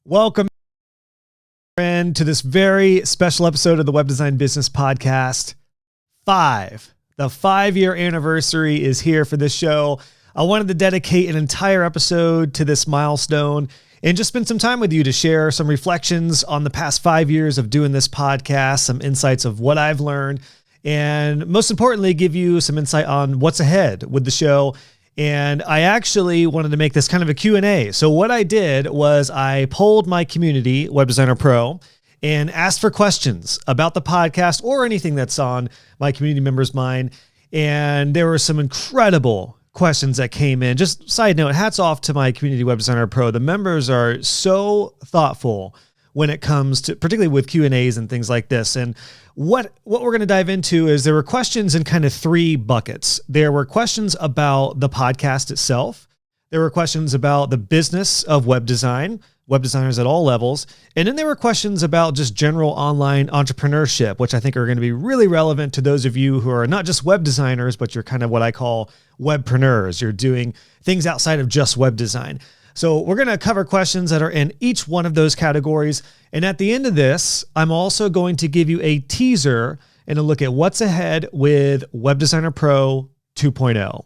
Welcome, friend, to this very special episode of the Web Design Business Podcast 5. The 5-year anniversary is here for this show. I wanted to dedicate an entire episode to this milestone and just spend some time with you to share some reflections on the past 5 years of doing this podcast, some insights of what I've learned, and most importantly, give you some insight on what's ahead with the show. And I actually wanted to make this kind of a Q&A. So what I did was I polled my community, Web Designer Pro, and asked for questions about the podcast or anything that's on my community members' mind. And there were some incredible questions that came in. Just side note, hats off to my community Web Designer Pro. The members are so thoughtful when it comes to, particularly with Q&As and things like this. And what we're going to dive into is there were questions in kind of 3 buckets. There were questions about the podcast itself. There were questions about the business of web design, web designers at all levels. And then there were questions about just general online entrepreneurship, which I think are going to be really relevant to those of you who are not just web designers, but you're kind of what I call webpreneurs. You're doing things outside of just web design. So we're going to cover questions that are in each one of those categories. And at the end of this, I'm also going to give you a teaser and a look at what's ahead with Web Designer Pro 2.0.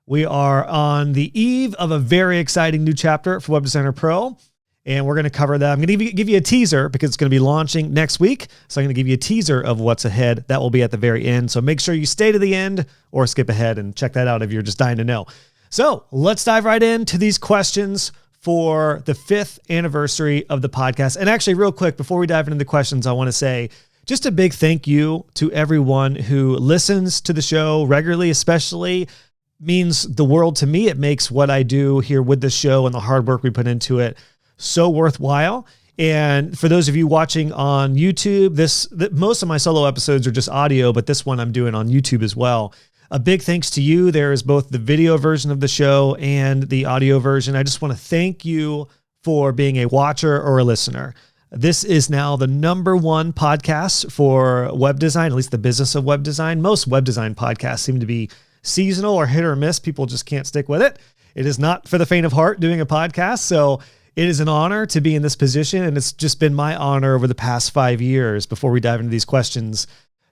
We are on the eve of a very exciting new chapter for Web Designer Pro, and we're going to cover that. I'm going to give you a teaser because it's going to be launching next week. So I'm going to give you a teaser of what's ahead. That will be at the very end. So make sure you stay to the end or skip ahead and check that out if you're just dying to know. So let's dive right into these questions for the 5th anniversary of the podcast. And actually, real quick, before we dive into the questions, I want to say just a big thank you to everyone who listens to the show regularly, especially means the world to me. It makes what I do here with the show and the hard work we put into it so worthwhile. And for those of you watching on YouTube, most of my solo episodes are just audio, but this one I'm doing on YouTube as well. A big thanks to you. There is both the video version of the show and the audio version. I just want to thank you for being a watcher or a listener. This is now the #1 podcast for web design, at least the business of web design. Most web design podcasts seem to be seasonal or hit or miss. People just can't stick with it. It is not for the faint of heart doing a podcast. So it is an honor to be in this position. And it's just been my honor over the past 5 years, before we dive into these questions,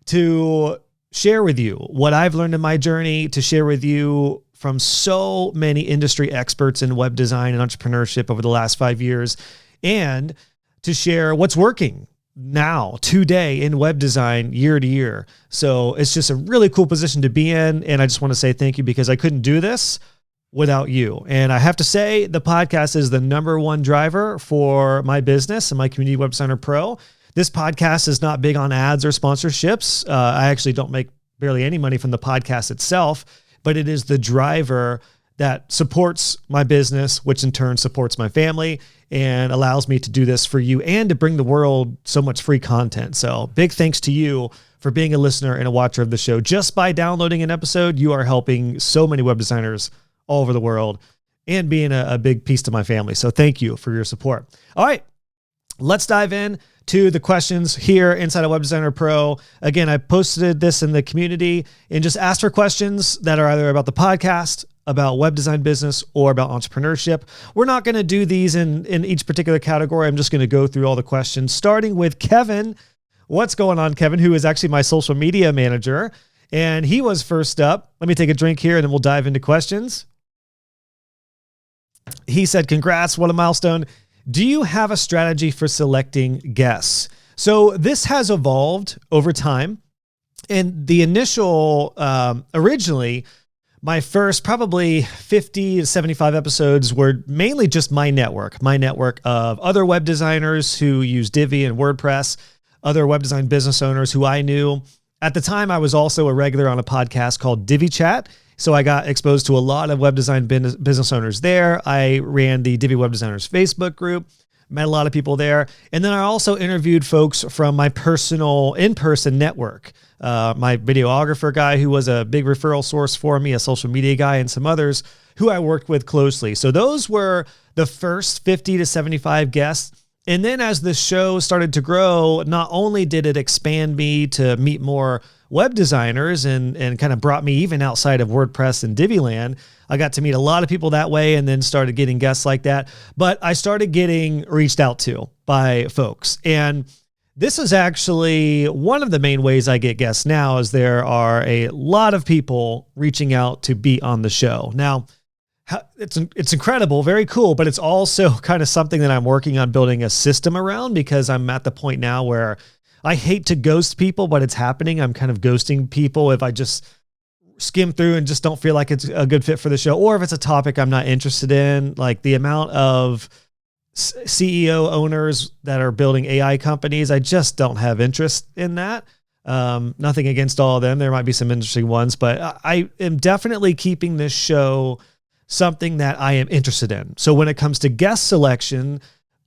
to share with you what I've learned in my journey, to share with you from so many industry experts in web design and entrepreneurship over the last 5 years, and to share what's working now, today, in web design year to year. So it's just a really cool position to be in. And I just want to say thank you, because I couldn't do this without you. And I have to say, the podcast is the #1 driver for my business and my community Web Designer Pro. This podcast is not big on ads or sponsorships. I actually don't make barely any money from the podcast itself, but it is the driver that supports my business, which in turn supports my family and allows me to do this for you and to bring the world so much free content. So big thanks to you for being a listener and a watcher of the show. Just by downloading an episode, you are helping so many web designers all over the world and being a big piece to my family. So thank you for your support. All right, let's dive in to the questions here inside of Web Designer Pro. Again, I posted this in the community and just asked for questions that are either about the podcast, about web design business, or about entrepreneurship. We're not going to do these in each particular category. I'm just going to go through all the questions, starting with Kevin. What's going on, Kevin, who is actually my social media manager? And he was first up. Let me take a drink here and then we'll dive into questions. He said, congrats, what a milestone. Do you have a strategy for selecting guests? So this has evolved over time. And the initial, originally, my first probably 50 to 75 episodes were mainly just my network of other web designers who use Divi and WordPress, other web design business owners who I knew. At the time, I was also a regular on a podcast called Divi Chat. So I got exposed to a lot of web design business owners there. I ran the Divi Web Designers Facebook group, met a lot of people there. And then I also interviewed folks from my personal in-person network. My videographer guy, who was a big referral source for me, a social media guy, and some others who I worked with closely. So those were the first 50 to 75 guests. And then as the show started to grow, not only did it expand me to meet more web designers and kind of brought me even outside of WordPress and Diviland, I got to meet a lot of people that way and then started getting guests like that. But I started getting reached out to by folks. And this is actually one of the main ways I get guests now, is there are a lot of people reaching out to be on the show. Now, it's incredible, very cool, but it's also kind of something that I'm working on building a system around, because I'm at the point now where I hate to ghost people, but it's happening. I'm kind of ghosting people if I just skim through and just don't feel like it's a good fit for the show, or if it's a topic I'm not interested in. Like the amount of CEO owners that are building AI companies, I just don't have interest in that. Nothing against all of them. There might be some interesting ones, but I am definitely keeping this show something that I am interested in. So when it comes to guest selection,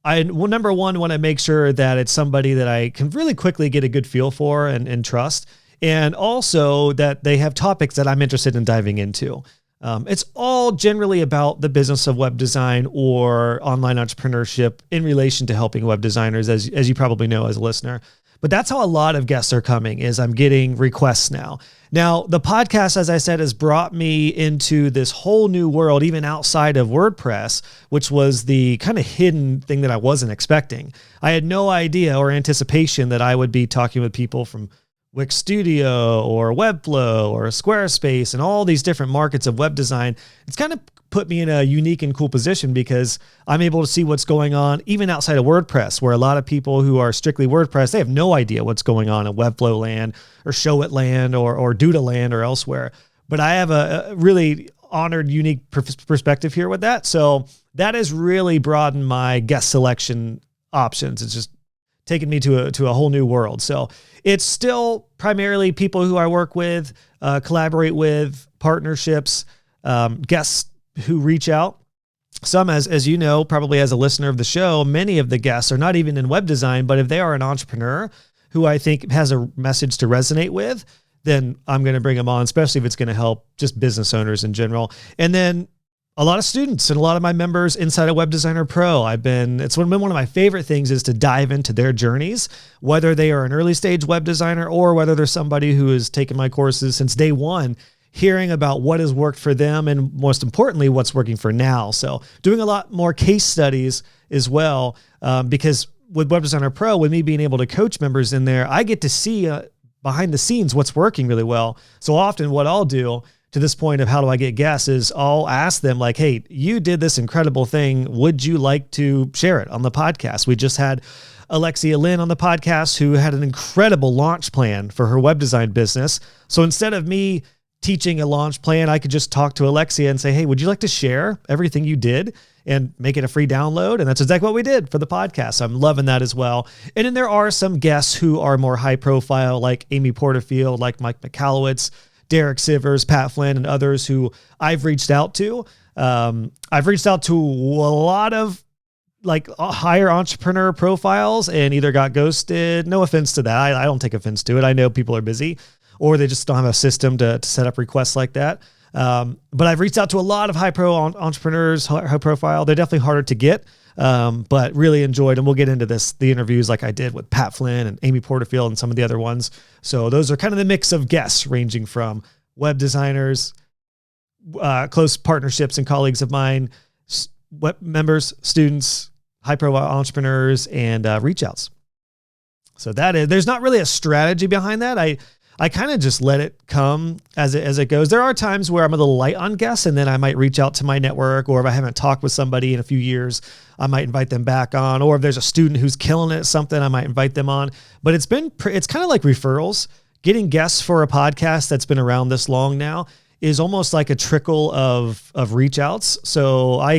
number one, want to make sure that it's somebody that I can really quickly get a good feel for and trust. And also that they have topics that I'm interested in diving into. It's all generally about the business of web design or online entrepreneurship in relation to helping web designers, as you probably know as a listener. But that's how a lot of guests are coming, is I'm getting requests now. Now, the podcast, as I said, has brought me into this whole new world, even outside of WordPress, which was the kind of hidden thing that I wasn't expecting. I had no idea or anticipation that I would be talking with people from Wix Studio or Webflow or Squarespace and all these different markets of web design. It's kind of put me in a unique and cool position, because I'm able to see what's going on even outside of WordPress, where a lot of people who are strictly WordPress, they have no idea what's going on in Webflow land or Showit land or Duda land or elsewhere. But I have a really honored, unique perspective here with that. So that has really broadened my guest selection options. It's just taken me to a whole new world. So it's still primarily people who I work with, collaborate with, partnerships, guests who reach out. Some, as you know, probably as a listener of the show, many of the guests are not even in web design, but if they are an entrepreneur who I think has a message to resonate with, then I'm going to bring them on, especially if it's going to help just business owners in general. And then a lot of students and a lot of my members inside of Web Designer Pro. It's been one of my favorite things is to dive into their journeys, whether they are an early stage web designer or whether they're somebody who has taken my courses since day one, hearing about what has worked for them and most importantly, what's working for now. So doing a lot more case studies as well, because with Web Designer Pro, with me being able to coach members in there, I get to see behind the scenes what's working really well. So often what I'll do to this point of how do I get guests is I'll ask them like, hey, you did this incredible thing. Would you like to share it on the podcast? We just had Alexia Lynn on the podcast, who had an incredible launch plan for her web design business. So instead of me teaching a launch plan, I could just talk to Alexia and say, hey, would you like to share everything you did and make it a free download? And that's exactly what we did for the podcast. I'm loving that as well. And then there are some guests who are more high profile, like Amy Porterfield, like Mike McAllowitz, Derek Sivers, Pat Flynn, and others who I've reached out to. I've reached out to a lot of like higher entrepreneur profiles and either got ghosted. No offense to that. I don't take offense to it. I know people are busy or they just don't have a system to set up requests like that. But I've reached out to a lot of high pro entrepreneurs, high profile. They're definitely harder to get, but really enjoyed. And we'll get into the interviews like I did with Pat Flynn and Amy Porterfield and some of the other ones. So those are kind of the mix of guests ranging from web designers, close partnerships and colleagues of mine, web members, students, high profile entrepreneurs, and reach outs. So there's not really a strategy behind that. I kind of just let it come as it goes. There are times where I'm a little light on guests, and then I might reach out to my network, or if I haven't talked with somebody in a few years, I might invite them back on. Or if there's a student who's killing it at something, I might invite them on. But it's kind of like referrals. Getting guests for a podcast that's been around this long now is almost like a trickle of reach outs. So I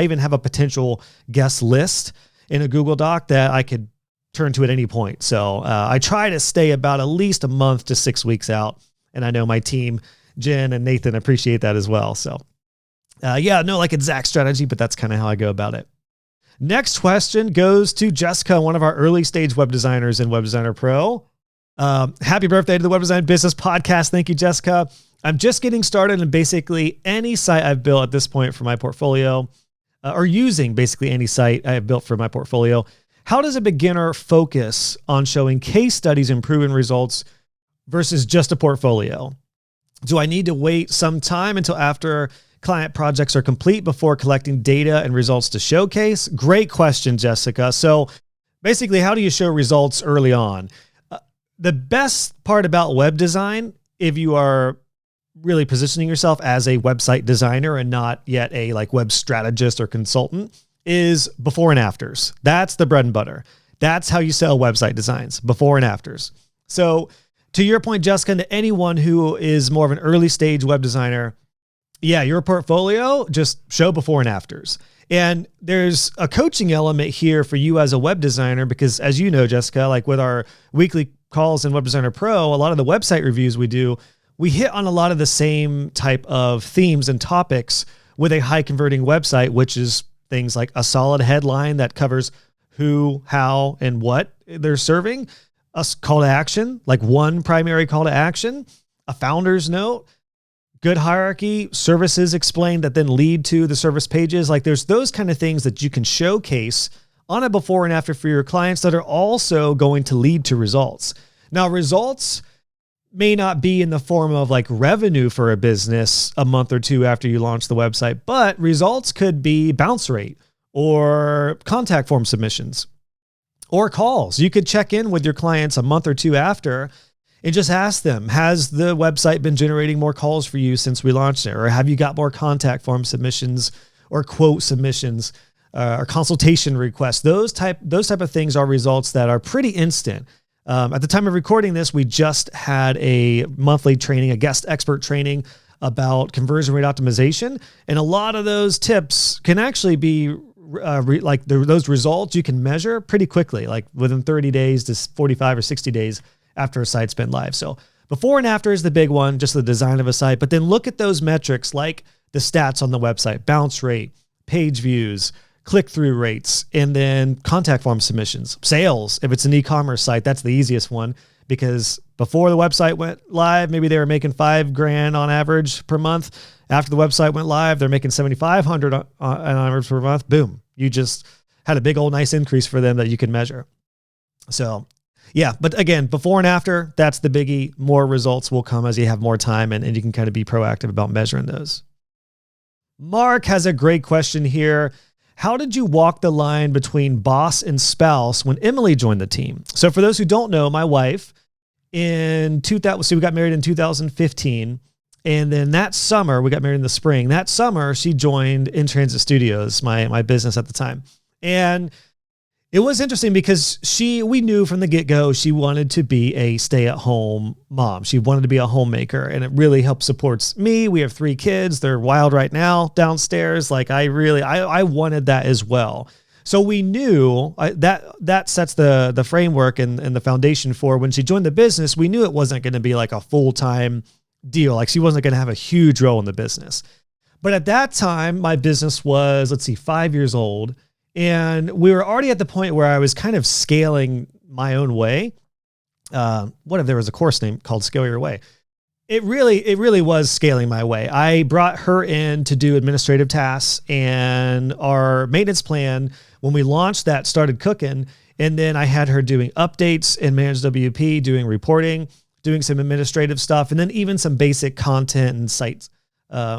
even have a potential guest list in a Google Doc that I could turn to at any point. So I try to stay about at least a month to 6 weeks out. And I know my team, Jen and Nathan, appreciate that as well. So like exact strategy, but that's kind of how I go about it. Next question goes to Jessica, one of our early stage web designers in Web Designer Pro. Happy birthday to the Web Design Business Podcast. Thank you, Jessica. I'm just getting started in basically any site I've built at this point for my portfolio, or using basically any site I have built for my portfolio. how does a beginner focus on showing case studies and proven results versus just a portfolio? Do I need to wait some time until after client projects are complete before collecting data and results to showcase? Great question, Jessica. So basically, how do you show results early on? The best part about web design, if you are really positioning yourself as a website designer and not yet a like web strategist or consultant, is before and afters. That's the bread and butter. That's how you sell website designs, before and afters. So to your point, Jessica, to anyone who is more of an early stage web designer, yeah, your portfolio, just show before and afters. And there's a coaching element here for you as a web designer, because as you know, Jessica, like with our weekly calls in Web Designer Pro, a lot of the website reviews we do, we hit on a lot of the same type of themes and topics with a high converting website, which is things like a solid headline that covers who, how, and what they're serving, a call to action, like one primary call to action, a founder's note, good hierarchy, services explained that then lead to the service pages. Like there's those kind of things that you can showcase on a before and after for your clients that are also going to lead to results. Now, results may not be in the form of like revenue for a business a month or two after you launch the website, but results could be bounce rate or contact form submissions or calls. You could check in with your clients a month or two after and just ask them, has the website been generating more calls for you since we launched it? Or have you got more contact form submissions or quote submissions or consultation requests? Those type of things are results that are pretty instant. At the time of recording this, we just had a monthly training, a guest expert training about conversion rate optimization. And a lot of those tips can actually be those results you can measure pretty quickly, like within 30 days to 45 or 60 days after a site's been live. So before and after is the big one, just the design of a site, but then look at those metrics like the stats on the website, bounce rate, page views, click-through rates, and then contact form submissions, sales. If it's an e-commerce site, that's the easiest one, because before the website went live, maybe they were making $5,000 on average per month. After the website went live, they're making $7,500 on average per month. Boom. You just had a big old nice increase for them that you can measure. So yeah, but again, before and after, that's the biggie. More results will come as you have more time and you can kind of be proactive about measuring those. Mark has a great question here. How did you walk the line between boss and spouse when Emily joined the team? So for those who don't know, my wife we got married in 2015. And then that summer, we got married in the spring. That summer, she joined In Transit Studios, my business at the time. And it was interesting because we knew from the get-go she wanted to be a stay-at-home mom. She wanted to be a homemaker, and it really helped supports me. We have 3 kids. They're wild right now downstairs. Like I wanted that as well. So we knew that sets the framework and the foundation for when she joined the business. We knew it wasn't going to be like a full-time deal. Like she wasn't going to have a huge role in the business. But at that time, my business was, 5 years old. And we were already at the point where I was kind of scaling my own way. What if there was a course name called Scale Your Way? It really was scaling my way. I brought her in to do administrative tasks, and our maintenance plan, when we launched that, started cooking. And then I had her doing updates in Managed WP, doing reporting, doing some administrative stuff, and then even some basic content and sites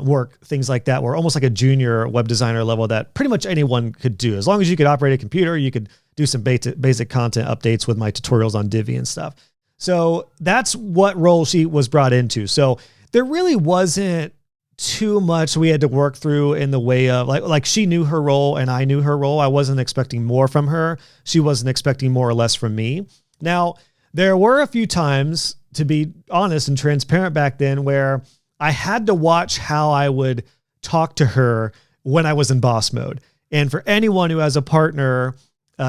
work, things like that, were almost like a junior web designer level that pretty much anyone could do. As long as you could operate a computer, you could do some basic content updates with my tutorials on Divi and stuff. So that's what role she was brought into. So there really wasn't too much we had to work through in the way of like she knew her role and I knew her role. I wasn't expecting more from her. She wasn't expecting more or less from me. Now, there were a few times, to be honest and transparent back then, where I had to watch how I would talk to her when I was in boss mode. And for anyone who has a partner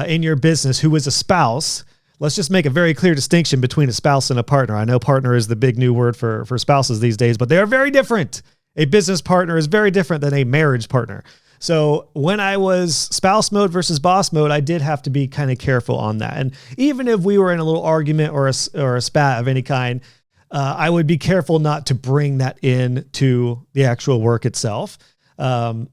in your business who is a spouse, let's just make a very clear distinction between a spouse and a partner. I know partner is the big new word for spouses these days, but they are very different. A business partner is very different than a marriage partner. So when I was spouse mode versus boss mode, I did have to be kind of careful on that. And even if we were in a little argument or a spat of any kind, I would be careful not to bring that in to the actual work itself. And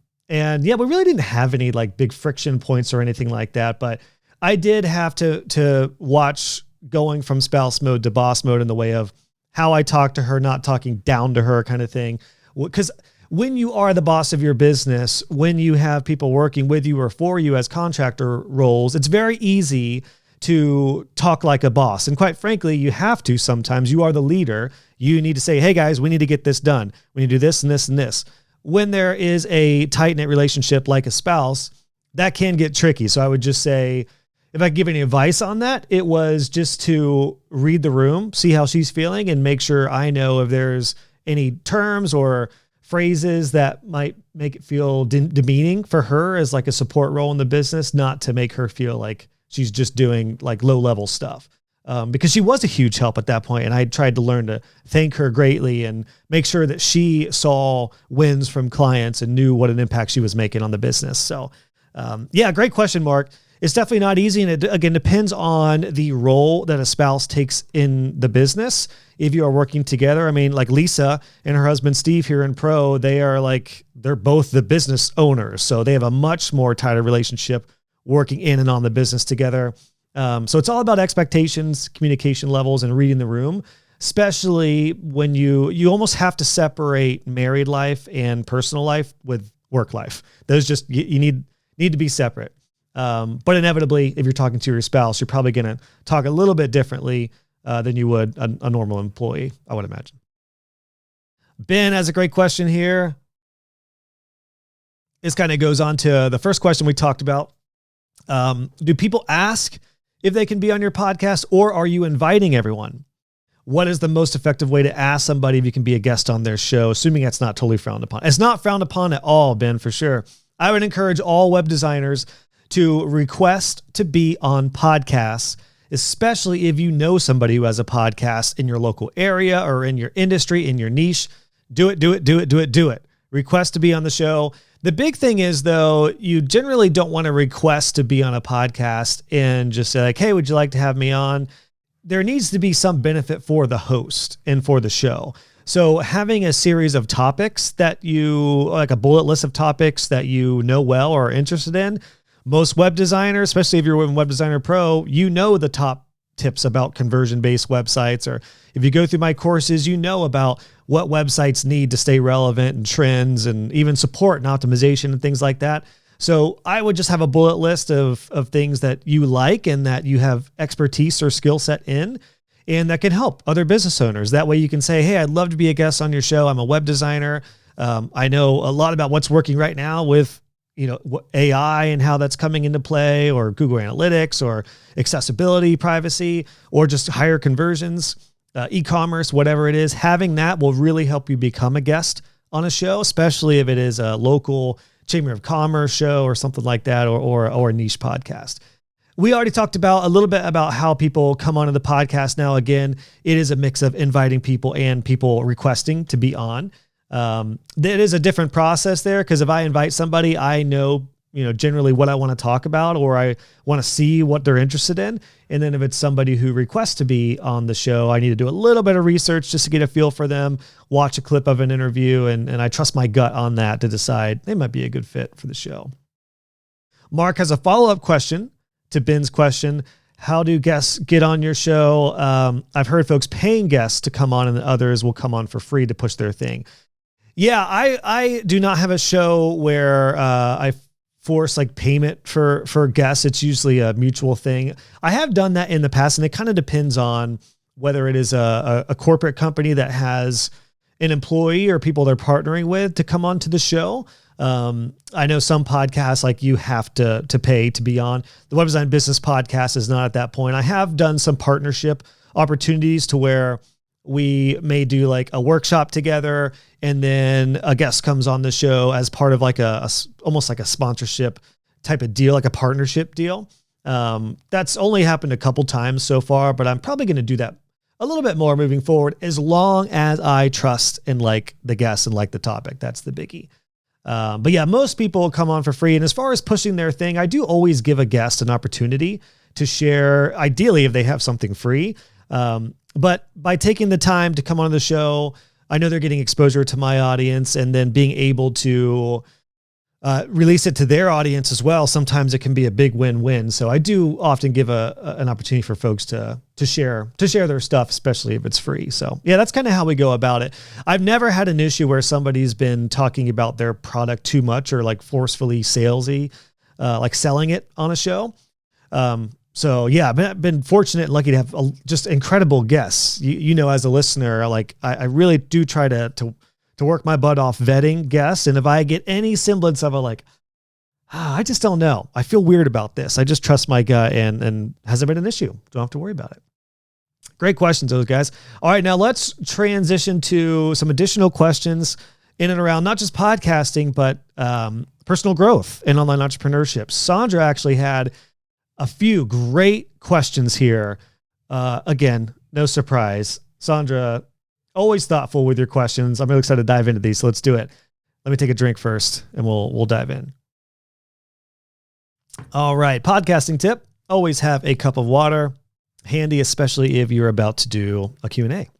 yeah, we really didn't have any like big friction points or anything like that. But I did have to watch going from spouse mode to boss mode in the way of how I talk to her, not talking down to her kind of thing. Because when you are the boss of your business, when you have people working with you or for you as contractor roles, it's very easy to talk like a boss. And quite frankly, you have to sometimes. You are the leader. You need to say, hey guys, we need to get this done. We need to do this and this and this. When there is a tight-knit relationship like a spouse, that can get tricky. So I would just say, if I could give any advice on that, it was just to read the room, see how she's feeling, and make sure I know if there's any terms or phrases that might make it feel demeaning for her as like a support role in the business, not to make her feel like she's just doing like low level stuff. Because she was a huge help at that point, and I tried to learn to thank her greatly and make sure that she saw wins from clients and knew what an impact she was making on the business. So yeah, great question, Mark. It's definitely not easy. And it, again, depends on the role that a spouse takes in the business. If you are working together, I mean, like Lisa and her husband, Steve, here in Pro, they're both the business owners. So they have a much more tighter relationship working in and on the business together. So it's all about expectations, communication levels, and reading the room, especially when you almost have to separate married life and personal life with work life. Those just, you need to be separate. But inevitably, if you're talking to your spouse, you're probably going to talk a little bit differently than you would a normal employee, I would imagine. Ben has a great question here. This kind of goes on to the first question we talked about. Do people ask if they can be on your podcast, or are you inviting everyone? What is the most effective way to ask somebody if you can be a guest on their show, assuming that's not totally frowned upon? It's not frowned upon at all, Ben, for sure. I would encourage all web designers to request to be on podcasts, especially if you know somebody who has a podcast in your local area or in your industry, in your niche. Do it. Request to be on the show. The big thing is, though, you generally don't want to request to be on a podcast and just say like, hey, would you like to have me on? There needs to be some benefit for the host and for the show. So having a series of topics that like a bullet list of topics that you know well or are interested in. Most web designers, especially if you're in Web Designer Pro, you know the top tips about conversion-based websites. Or if you go through my courses, you know about what websites need to stay relevant and trends and even support and optimization and things like that. So I would just have a bullet list of things that you like and that you have expertise or skill set in, and that can help other business owners. That way you can say, hey, I'd love to be a guest on your show. I'm a web designer. I know a lot about what's working right now with AI and how that's coming into play, or Google Analytics, or accessibility, privacy, or just higher conversions, e-commerce, whatever it is. Having that will really help you become a guest on a show, especially if it is a local Chamber of Commerce show or something like that, or a niche podcast. We already talked about a little bit about how people come onto the podcast. Now, again, it is a mix of inviting people and people requesting to be on. It is a different process there, because if I invite somebody, I know, generally what I want to talk about, or I want to see what they're interested in. And then if it's somebody who requests to be on the show, I need to do a little bit of research just to get a feel for them, watch a clip of an interview, and I trust my gut on that to decide they might be a good fit for the show. Mark has a follow-up question to Ben's question. How do guests get on your show? I've heard folks paying guests to come on, and others will come on for free to push their thing. Yeah, I do not have a show where I force like payment for guests. It's usually a mutual thing. I have done that in the past, and it kind of depends on whether it is a corporate company that has an employee or people they're partnering with to come onto the show. I know some podcasts, like, you have to pay to be on. The Web Design Business Podcast is not at that point. I have done some partnership opportunities to where we may do like a workshop together, and then a guest comes on the show as part of like almost like a sponsorship type of deal, like a partnership deal. That's only happened a couple times so far, but I'm probably going to do that a little bit more moving forward, as long as I trust and like the guests and like the topic. That's the biggie. But yeah, most people come on for free. And as far as pushing their thing, I do always give a guest an opportunity to share, ideally if they have something free. But by taking the time to come on the show, I know they're getting exposure to my audience, and then being able to release it to their audience as well, sometimes it can be a big win-win. So I do often give an opportunity for folks to share their stuff, especially if it's free. So yeah, that's kind of how we go about it. I've never had an issue where somebody's been talking about their product too much or like forcefully salesy, like selling it on a show. So yeah, I've been fortunate and lucky to have just incredible guests. You know, as a listener, like I really do try to work my butt off vetting guests. And if I get any semblance of I just don't know, I feel weird about this, I just trust my gut and hasn't been an issue. Don't have to worry about it. Great questions, those guys. All right, now let's transition to some additional questions in and around not just podcasting, but personal growth and online entrepreneurship. Sandra actually had a few great questions here. Again, no surprise. Sandra, always thoughtful with your questions. I'm really excited to dive into these. So let's do it. Let me take a drink first and we'll dive in. All right. Podcasting tip. Always have a cup of water handy, especially if you're about to do a Q&A.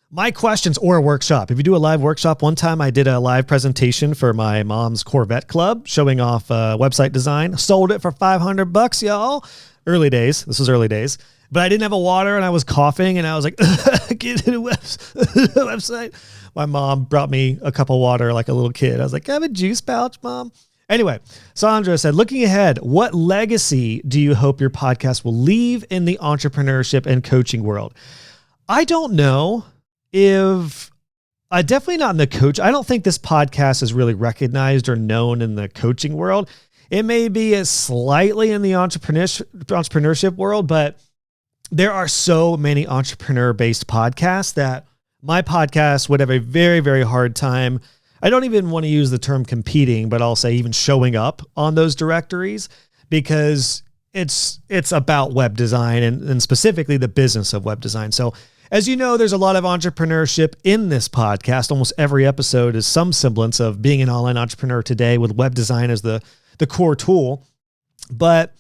My questions or a workshop. If you do a live workshop, one time I did a live presentation for my mom's Corvette club showing off website design. Sold it for $500, y'all. Early days. This was early days. But I didn't have a water and I was coughing and I was like, get to the website. My mom brought me a cup of water like a little kid. I was like, I have a juice pouch, Mom. Anyway, Sandra said, looking ahead, what legacy do you hope your podcast will leave in the entrepreneurship and coaching world? I don't know if definitely not in the coach. I don't think this podcast is really recognized or known in the coaching world. It may be slightly in the entrepreneurship world, but there are so many entrepreneur-based podcasts that my podcast would have a very, very hard time. I don't even want to use the term competing, but I'll say even showing up on those directories because it's about web design and specifically the business of web design. So as you know, there's a lot of entrepreneurship in this podcast. Almost every episode is some semblance of being an online entrepreneur today with web design as the core tool. But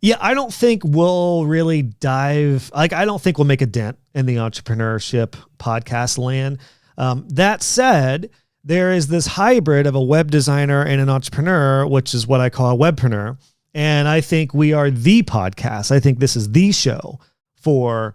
yeah, I don't think we'll really I don't think we'll make a dent in the entrepreneurship podcast land. That said, there is this hybrid of a web designer and an entrepreneur, which is what I call a webpreneur. And I think we are the podcast. I think this is the show for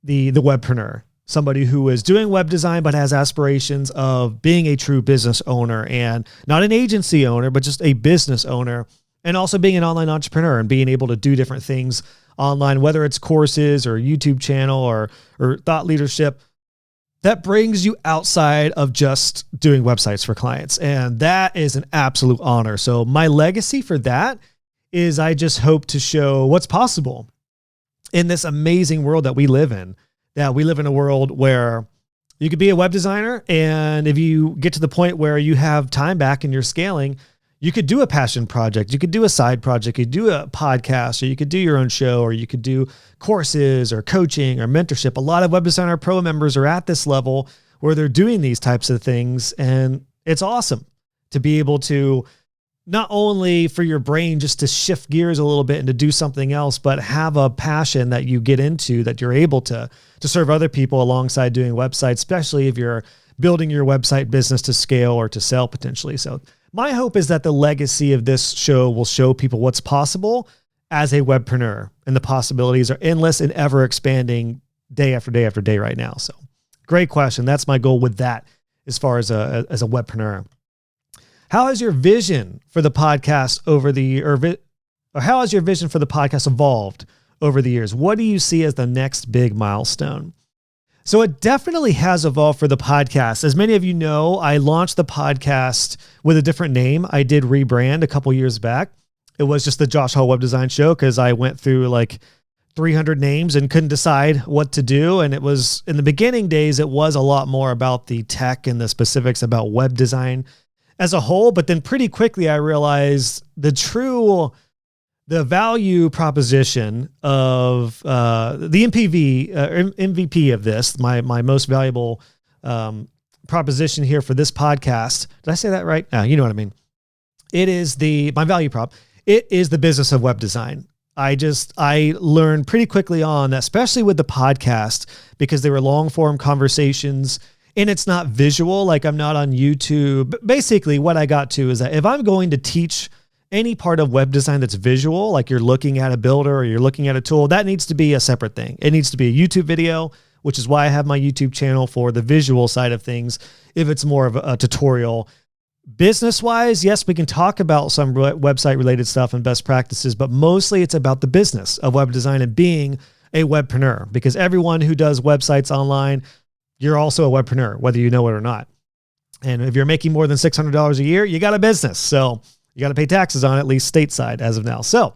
the webpreneur, somebody who is doing web design, but has aspirations of being a true business owner and not an agency owner, but just a business owner. And also being an online entrepreneur and being able to do different things online, whether it's courses or YouTube channel or thought leadership, that brings you outside of just doing websites for clients. And that is an absolute honor. So my legacy for that is I just hope to show what's possible in this amazing world that we live in, a world where you could be a web designer. And if you get to the point where you have time back and you're scaling, you could do a passion project, you could do a side project, you could do a podcast, or you could do your own show, or you could do courses or coaching or mentorship. A lot of Web Designer Pro members are at this level where they're doing these types of things. And it's awesome to be able to not only for your brain just to shift gears a little bit and to do something else, but have a passion that you get into that you're able to serve other people alongside doing websites, especially if you're building your website business to scale or to sell potentially. So my hope is that the legacy of this show will show people what's possible as a webpreneur, and the possibilities are endless and ever expanding day after day after day right now. So great question. That's my goal with that as far as a webpreneur. How has your vision for the podcast how has your vision for the podcast evolved over the years? What do you see as the next big milestone? So it definitely has evolved for the podcast. As many of you know, I launched the podcast with a different name. I did rebrand a couple years back. It was just the Josh Hall Web Design Show because I went through like 300 names and couldn't decide what to do. And it was in the beginning days, it was a lot more about the tech and the specifics about web design as a whole. But then pretty quickly, I realized the value proposition of the MVP of this, my most valuable proposition here for this podcast. Did I say that right? You know what I mean. It is my value prop. It is the business of web design. I learned pretty quickly on, especially with the podcast, because they were long form conversations and it's not visual. Like I'm not on YouTube. Basically what I got to is that if I'm going to teach any part of web design that's visual, like you're looking at a builder or you're looking at a tool, that needs to be a separate thing. It needs to be a YouTube video, which is why I have my YouTube channel for the visual side of things. If it's more of a tutorial, business wise, yes, we can talk about some website related stuff and best practices, but mostly it's about the business of web design and being a webpreneur, because everyone who does websites online, you're also a webpreneur, whether you know it or not. And if you're making more than $600 a year, you got a business. So you got to pay taxes on it, at least stateside as of now. So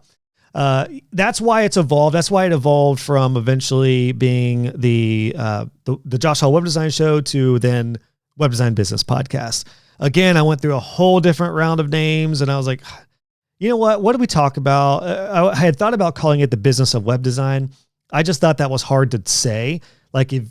that's why it's evolved. That's why it evolved from eventually being the Josh Hall Web Design Show to then Web Design Business Podcast. Again, I went through a whole different round of names and I was like, you know what do we talk about? I had thought about calling it the business of web design. I just thought that was hard to say. Like if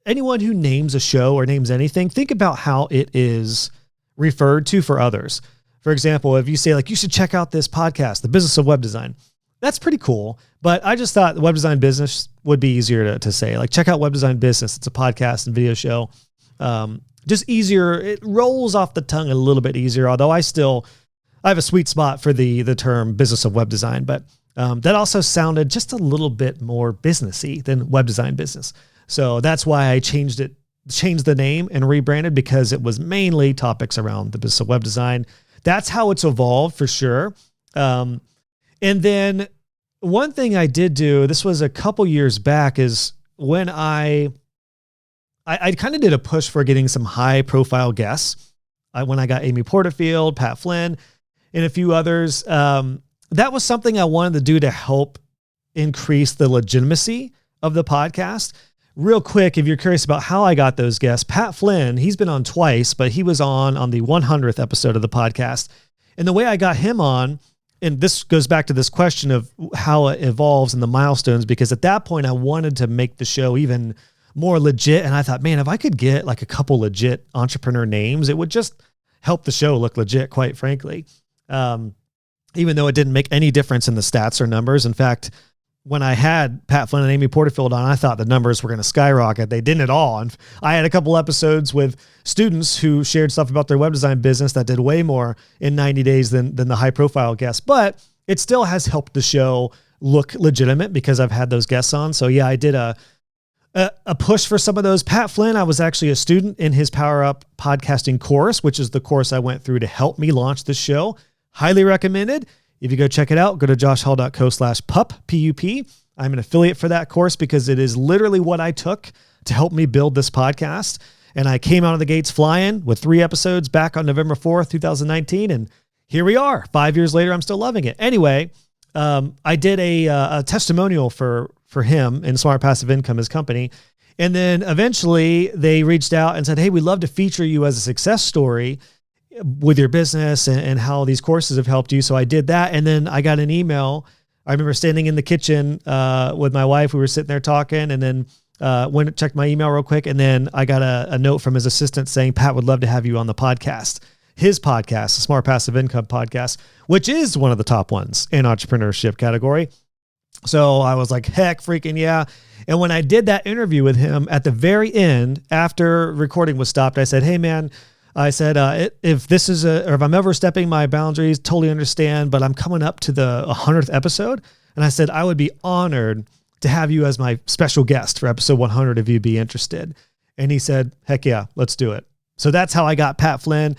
anyone who names a show or names anything, think about how it is referred to for others. For example, if you say like, you should check out this podcast, the business of web design, that's pretty cool. But I just thought web design business would be easier to say, like, check out Web Design Business. It's a podcast and video show. Just easier. It rolls off the tongue a little bit easier, although I have a sweet spot for the term business of web design, but that also sounded just a little bit more businessy than web design business. So that's why I changed the name and rebranded, because it was mainly topics around the business of web design. That's how it's evolved for sure. And then one thing I did do, this was a couple years back, is when I kind of did a push for getting some high profile guests. When I got Amy Porterfield, Pat Flynn, and a few others, that was something I wanted to do to help increase the legitimacy of the podcast. Real quick, if you're curious about how I got those guests, Pat Flynn, he's been on twice, but he was on the 100th episode of the podcast. And the way I got him on, and this goes back to this question of how it evolves and the milestones, because at that point I wanted to make the show even more legit. And I thought, man, if I could get like a couple legit entrepreneur names, it would just help the show look legit, quite frankly. Even though it didn't make any difference in the stats or numbers. In fact, when I had Pat Flynn and Amy Porterfield on, I thought the numbers were going to skyrocket. They didn't at all. And I had a couple episodes with students who shared stuff about their web design business that did way more in 90 days than the high profile guests, but it still has helped the show look legitimate because I've had those guests on. So yeah, I did a push for some of those. Pat Flynn, I was actually a student in his Power Up podcasting course, which is the course I went through to help me launch this show. Highly recommended. If you go check it out, go to joshhall.co/pup, P-U-P. I'm an affiliate for that course because it is literally what I took to help me build this podcast. And I came out of the gates flying with 3 episodes back on November 4th, 2019. And here we are. 5 years later, I'm still loving it. Anyway, I did a testimonial for him in Smart Passive Income, his company. And then eventually they reached out and said, hey, we'd love to feature you as a success story with your business and how these courses have helped you. So I did that. And then I got an email. I remember standing in the kitchen with my wife. We were sitting there talking, and then went and checked my email real quick. And then I got a note from his assistant saying, Pat would love to have you on the podcast. His podcast, the Smart Passive Income podcast, which is one of the top ones in entrepreneurship category. So I was like, heck freaking yeah. And when I did that interview with him at the very end, after recording was stopped, I said, hey man, I said, if this is or if I'm overstepping my boundaries, totally understand, but I'm coming up to the 100th episode. And I said, I would be honored to have you as my special guest for episode 100 if you'd be interested. And he said, heck yeah, let's do it. So that's how I got Pat Flynn.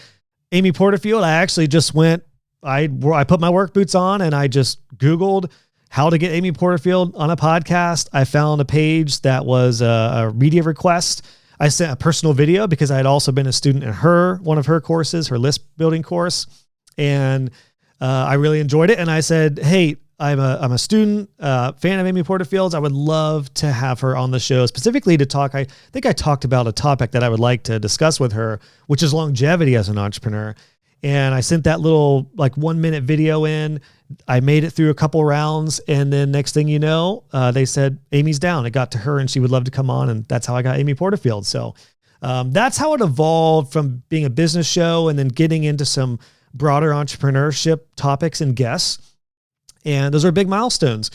Amy Porterfield, I actually just went, I put my work boots on and I just Googled how to get Amy Porterfield on a podcast. I found a page that was a media request. I sent a personal video because I had also been a student in one of her courses, her list building course. And I really enjoyed it. And I said, hey, I'm a student, fan of Amy Porterfield's. I would love to have her on the show specifically to talk. I think I talked about a topic that I would like to discuss with her, which is longevity as an entrepreneur. And I sent that little 1-minute video in. I made it through a couple rounds. And then next thing you know, they said, Amy's down. It got to her and she would love to come on. And that's how I got Amy Porterfield. So that's how it evolved from being a business show and then getting into some broader entrepreneurship topics and guests. And those are big milestones.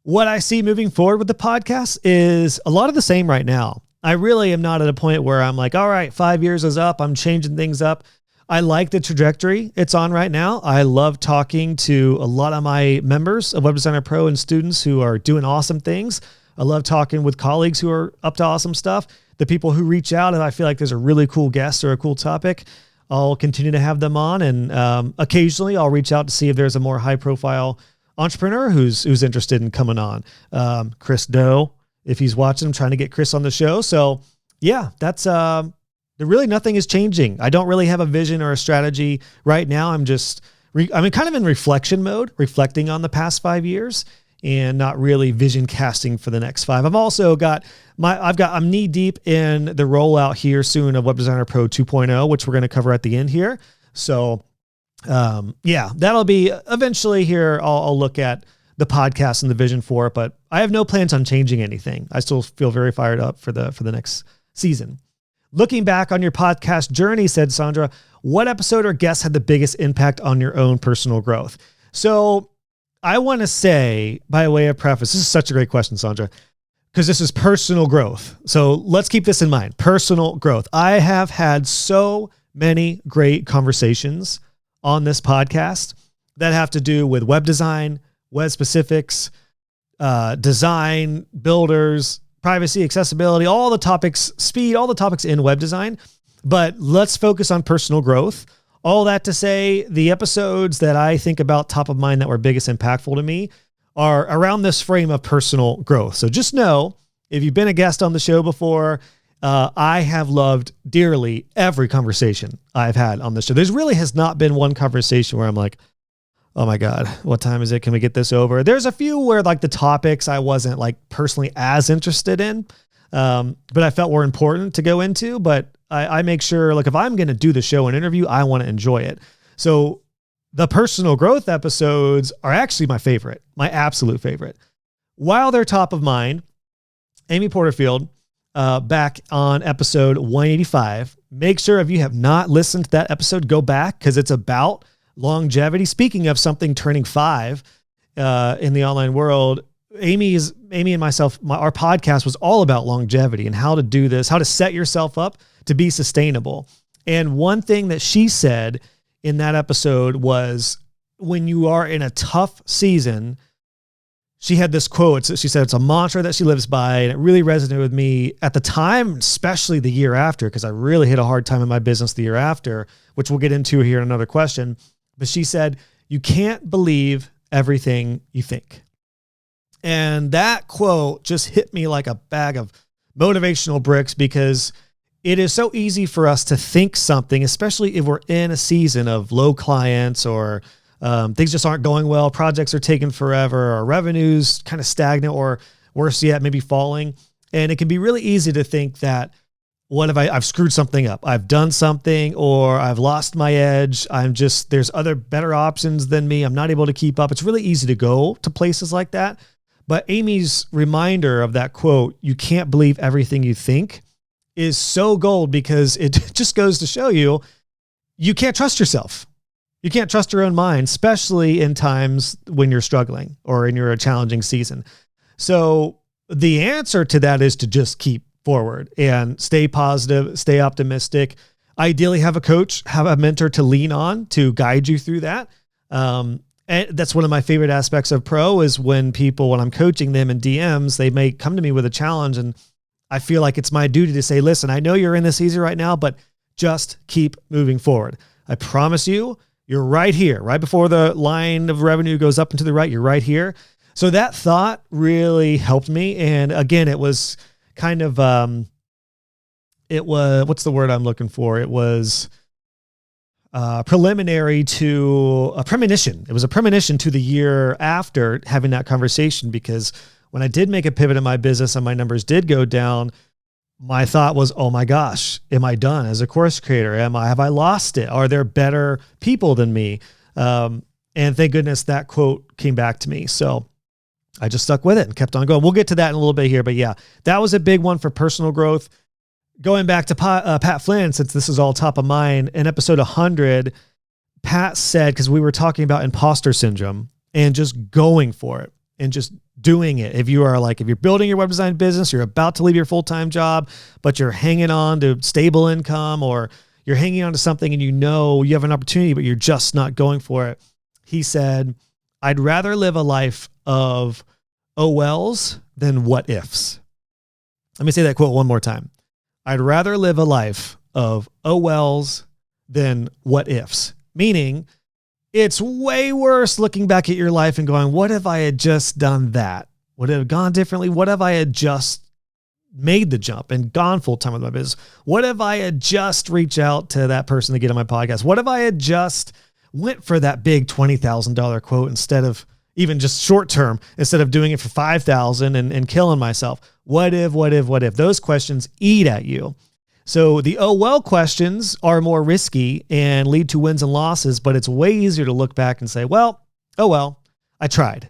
What I see moving forward with the podcast is a lot of the same right now. I really am not at a point where I'm like, all right, 5 years is up. I'm changing things up. I like the trajectory it's on right now. I love talking to a lot of my members of Web Designer Pro and students who are doing awesome things. I love talking with colleagues who are up to awesome stuff. The people who reach out and I feel like there's a really cool guest or a cool topic, I'll continue to have them on. And occasionally I'll reach out to see if there's a more high profile entrepreneur who's interested in coming on. Chris Doe, if he's watching, I'm trying to get Chris on the show. So yeah, that's really nothing is changing. I don't really have a vision or a strategy right now. I'm just, I'm kind of in reflection mode, reflecting on the past 5 years and not really vision casting for the next 5. I've also got I'm knee deep in the rollout here soon of Web Designer Pro 2.0, which we're going to cover at the end here. So yeah, that'll be eventually here. I'll look at the podcast and the vision for it, but I have no plans on changing anything. I still feel very fired up for the next season. Looking back on your podcast journey, said Sandra, what episode or guest had the biggest impact on your own personal growth? So I want to say, by way of preface, this is such a great question, Sandra, because this is personal growth. So let's keep this in mind. Personal growth. I have had so many great conversations on this podcast that have to do with web design, web specifics, design, builders, privacy, accessibility, all the topics, speed, all the topics in web design. But let's focus on personal growth. All that to say, the episodes that I think about top of mind that were biggest impactful to me are around this frame of personal growth. So just know, if you've been a guest on the show before, I have loved dearly every conversation I've had on the show. There's really has not been one conversation where I'm like, oh my God, what time is it? Can we get this over? There's a few where like the topics I wasn't like personally as interested in, but I felt were important to go into. But I make sure, like, if I'm going to do the show and interview, I want to enjoy it. So the personal growth episodes are actually my favorite, my absolute favorite. While they're top of mind, Amy Porterfield, back on episode 185, make sure if you have not listened to that episode, go back because it's about longevity. Speaking of something turning 5 in the online world, Amy and myself, our podcast was all about longevity and how to do this, how to set yourself up to be sustainable. And one thing that she said in that episode was, when you are in a tough season, she had this quote. She said it's a mantra that she lives by, and it really resonated with me at the time, especially the year after, because I really hit a hard time in my business the year after, which we'll get into here in another question. But she said, you can't believe everything you think. And that quote just hit me like a bag of motivational bricks, because it is so easy for us to think something, especially if we're in a season of low clients or things just aren't going well, projects are taking forever, or revenue's kind of stagnant, or worse yet, maybe falling. And it can be really easy to think that, what if I've screwed something up? I've done something, or I've lost my edge. There's other better options than me. I'm not able to keep up. It's really easy to go to places like that. But Amy's reminder of that quote, you can't believe everything you think, is so gold, because it just goes to show you can't trust yourself. You can't trust your own mind, especially in times when you're struggling or in your challenging season. So the answer to that is to just keep forward and stay positive, stay optimistic. Ideally have a coach, have a mentor to lean on to guide you through that. And that's one of my favorite aspects of Pro, is when I'm coaching them in DMs, they may come to me with a challenge, and I feel like it's my duty to say, listen, I know you're in this season right now, but just keep moving forward. I promise you're right here, right before the line of revenue goes up and to the right, you're right here. So that thought really helped me. And again, it was kind of, what's the word I'm looking for? It was preliminary to a premonition. It was a premonition to the year after having that conversation, because when I did make a pivot in my business and my numbers did go down, my thought was, oh my gosh, am I done as a course creator? Have I lost it? Are there better people than me? And thank goodness that quote came back to me. So I just stuck with it and kept on going. We'll get to that in a little bit here, but yeah, that was a big one for personal growth. Going back to Pat Flynn, since this is all top of mind, in episode 100, Pat said, because we were talking about imposter syndrome and just going for it. and just doing it. If you're building your web design business, you're about to leave your full-time job, but you're hanging on to stable income, or you're hanging on to something and you know you have an opportunity, but you're just not going for it. He said, I'd rather live a life of oh wells than what ifs. Let me say that quote one more time. I'd rather live a life of oh wells than what ifs. Meaning, it's way worse looking back at your life and going, what if I had just done that? Would it have gone differently? What if I had just made the jump and gone full time with my business? What if I had just reached out to that person to get on my podcast? What if I had just went for that big $20,000 quote instead of even just short term, instead of doing it for $5,000 and killing myself? What if? Those questions eat at you. So the oh well questions are more risky and lead to wins and losses, but it's way easier to look back and say, well, oh well, I tried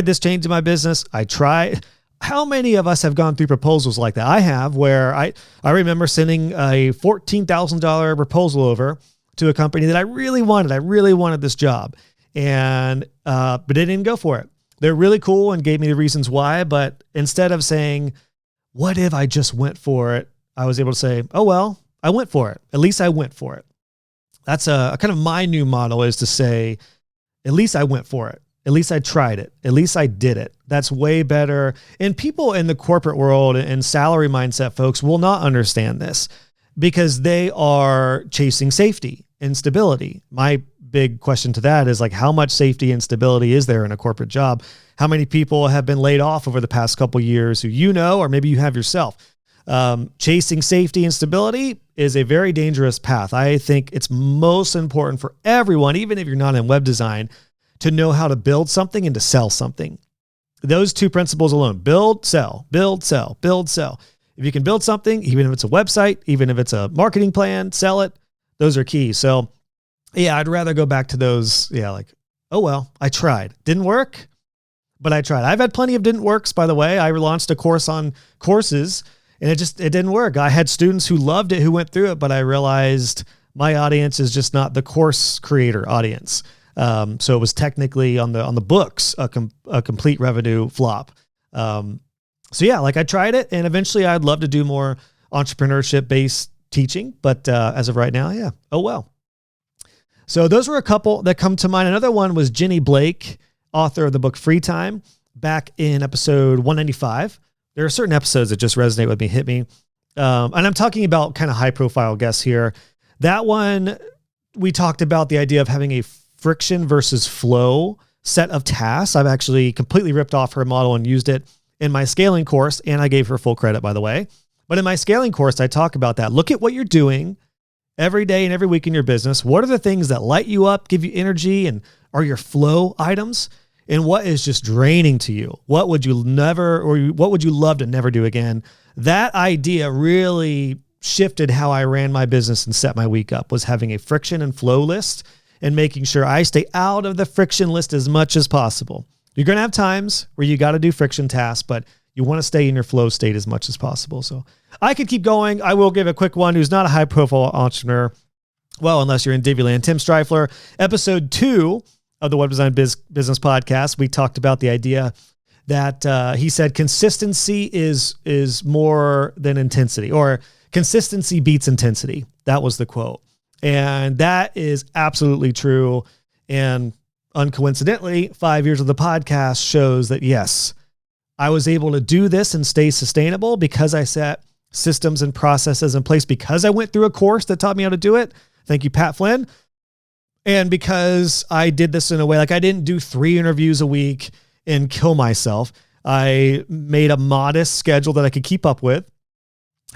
this change in my business. I tried. How many of us have gone through proposals like that? I have, where I remember sending a $14,000 proposal over to a company that I really wanted. I really wanted this job, but they didn't go for it. They're really cool and gave me the reasons why, but instead of saying, what if I just went for it? I was able to say, oh, well, I went for it. At least I went for it. That's a kind of my new model, is to say, at least I went for it. At least I tried it. At least I did it. That's way better. And people in the corporate world and salary mindset folks will not understand this because they are chasing safety and stability. My big question to that is, like, how much safety and stability is there in a corporate job? How many people have been laid off over the past couple of years who or maybe you have yourself? Chasing safety and stability is a very dangerous path. I think it's most important for everyone, even if you're not in web design, to know how to build something and to sell something. Those two principles alone: build, sell, build, sell, build, sell. If you can build something, even if it's a website, even if it's a marketing plan, sell it. Those are key. So yeah, I'd rather go back to those. Yeah. Like, oh, well, I tried. Didn't work, but I tried. I've had plenty of didn't works, by the way. I launched a course on courses and it didn't work. I had students who loved it, who went through it, but I realized my audience is just not the course creator audience. So it was technically on the books, a complete revenue flop. So yeah, like, I tried it, and eventually I'd love to do more entrepreneurship based teaching, but as of right now, yeah, oh well. So those were a couple that come to mind. Another one was Jenny Blake, author of the book Free Time, back in episode 195. There are certain episodes that just resonate with me, hit me. And I'm talking about kind of high profile guests here. That one, we talked about the idea of having a friction versus flow set of tasks. I've actually completely ripped off her model and used it in my scaling course, and I gave her full credit, by the way. But in my scaling course, I talk about that. Look at what you're doing every day and every week in your business. What are the things that light you up, give you energy, and are your flow items? And what is just draining to you? What would you love to never do again? That idea really shifted how I ran my business and set my week up, was having a friction and flow list and making sure I stay out of the friction list as much as possible. You're going to have times where you got to do friction tasks, but you want to stay in your flow state as much as possible. So I could keep going. I will give a quick one who's not a high profile entrepreneur. Well, unless you're in Divyland, Tim Streifler, episode 2 of the Web Design Business Podcast. We talked about the idea that he said consistency is more than intensity, or consistency beats intensity. That was the quote. And that is absolutely true. And uncoincidentally, 5 years of the podcast shows that, yes, I was able to do this and stay sustainable because I set systems and processes in place, because I went through a course that taught me how to do it. Thank you, Pat Flynn. And because I did this in a way, like, I didn't do 3 interviews a week and kill myself. I made a modest schedule that I could keep up with.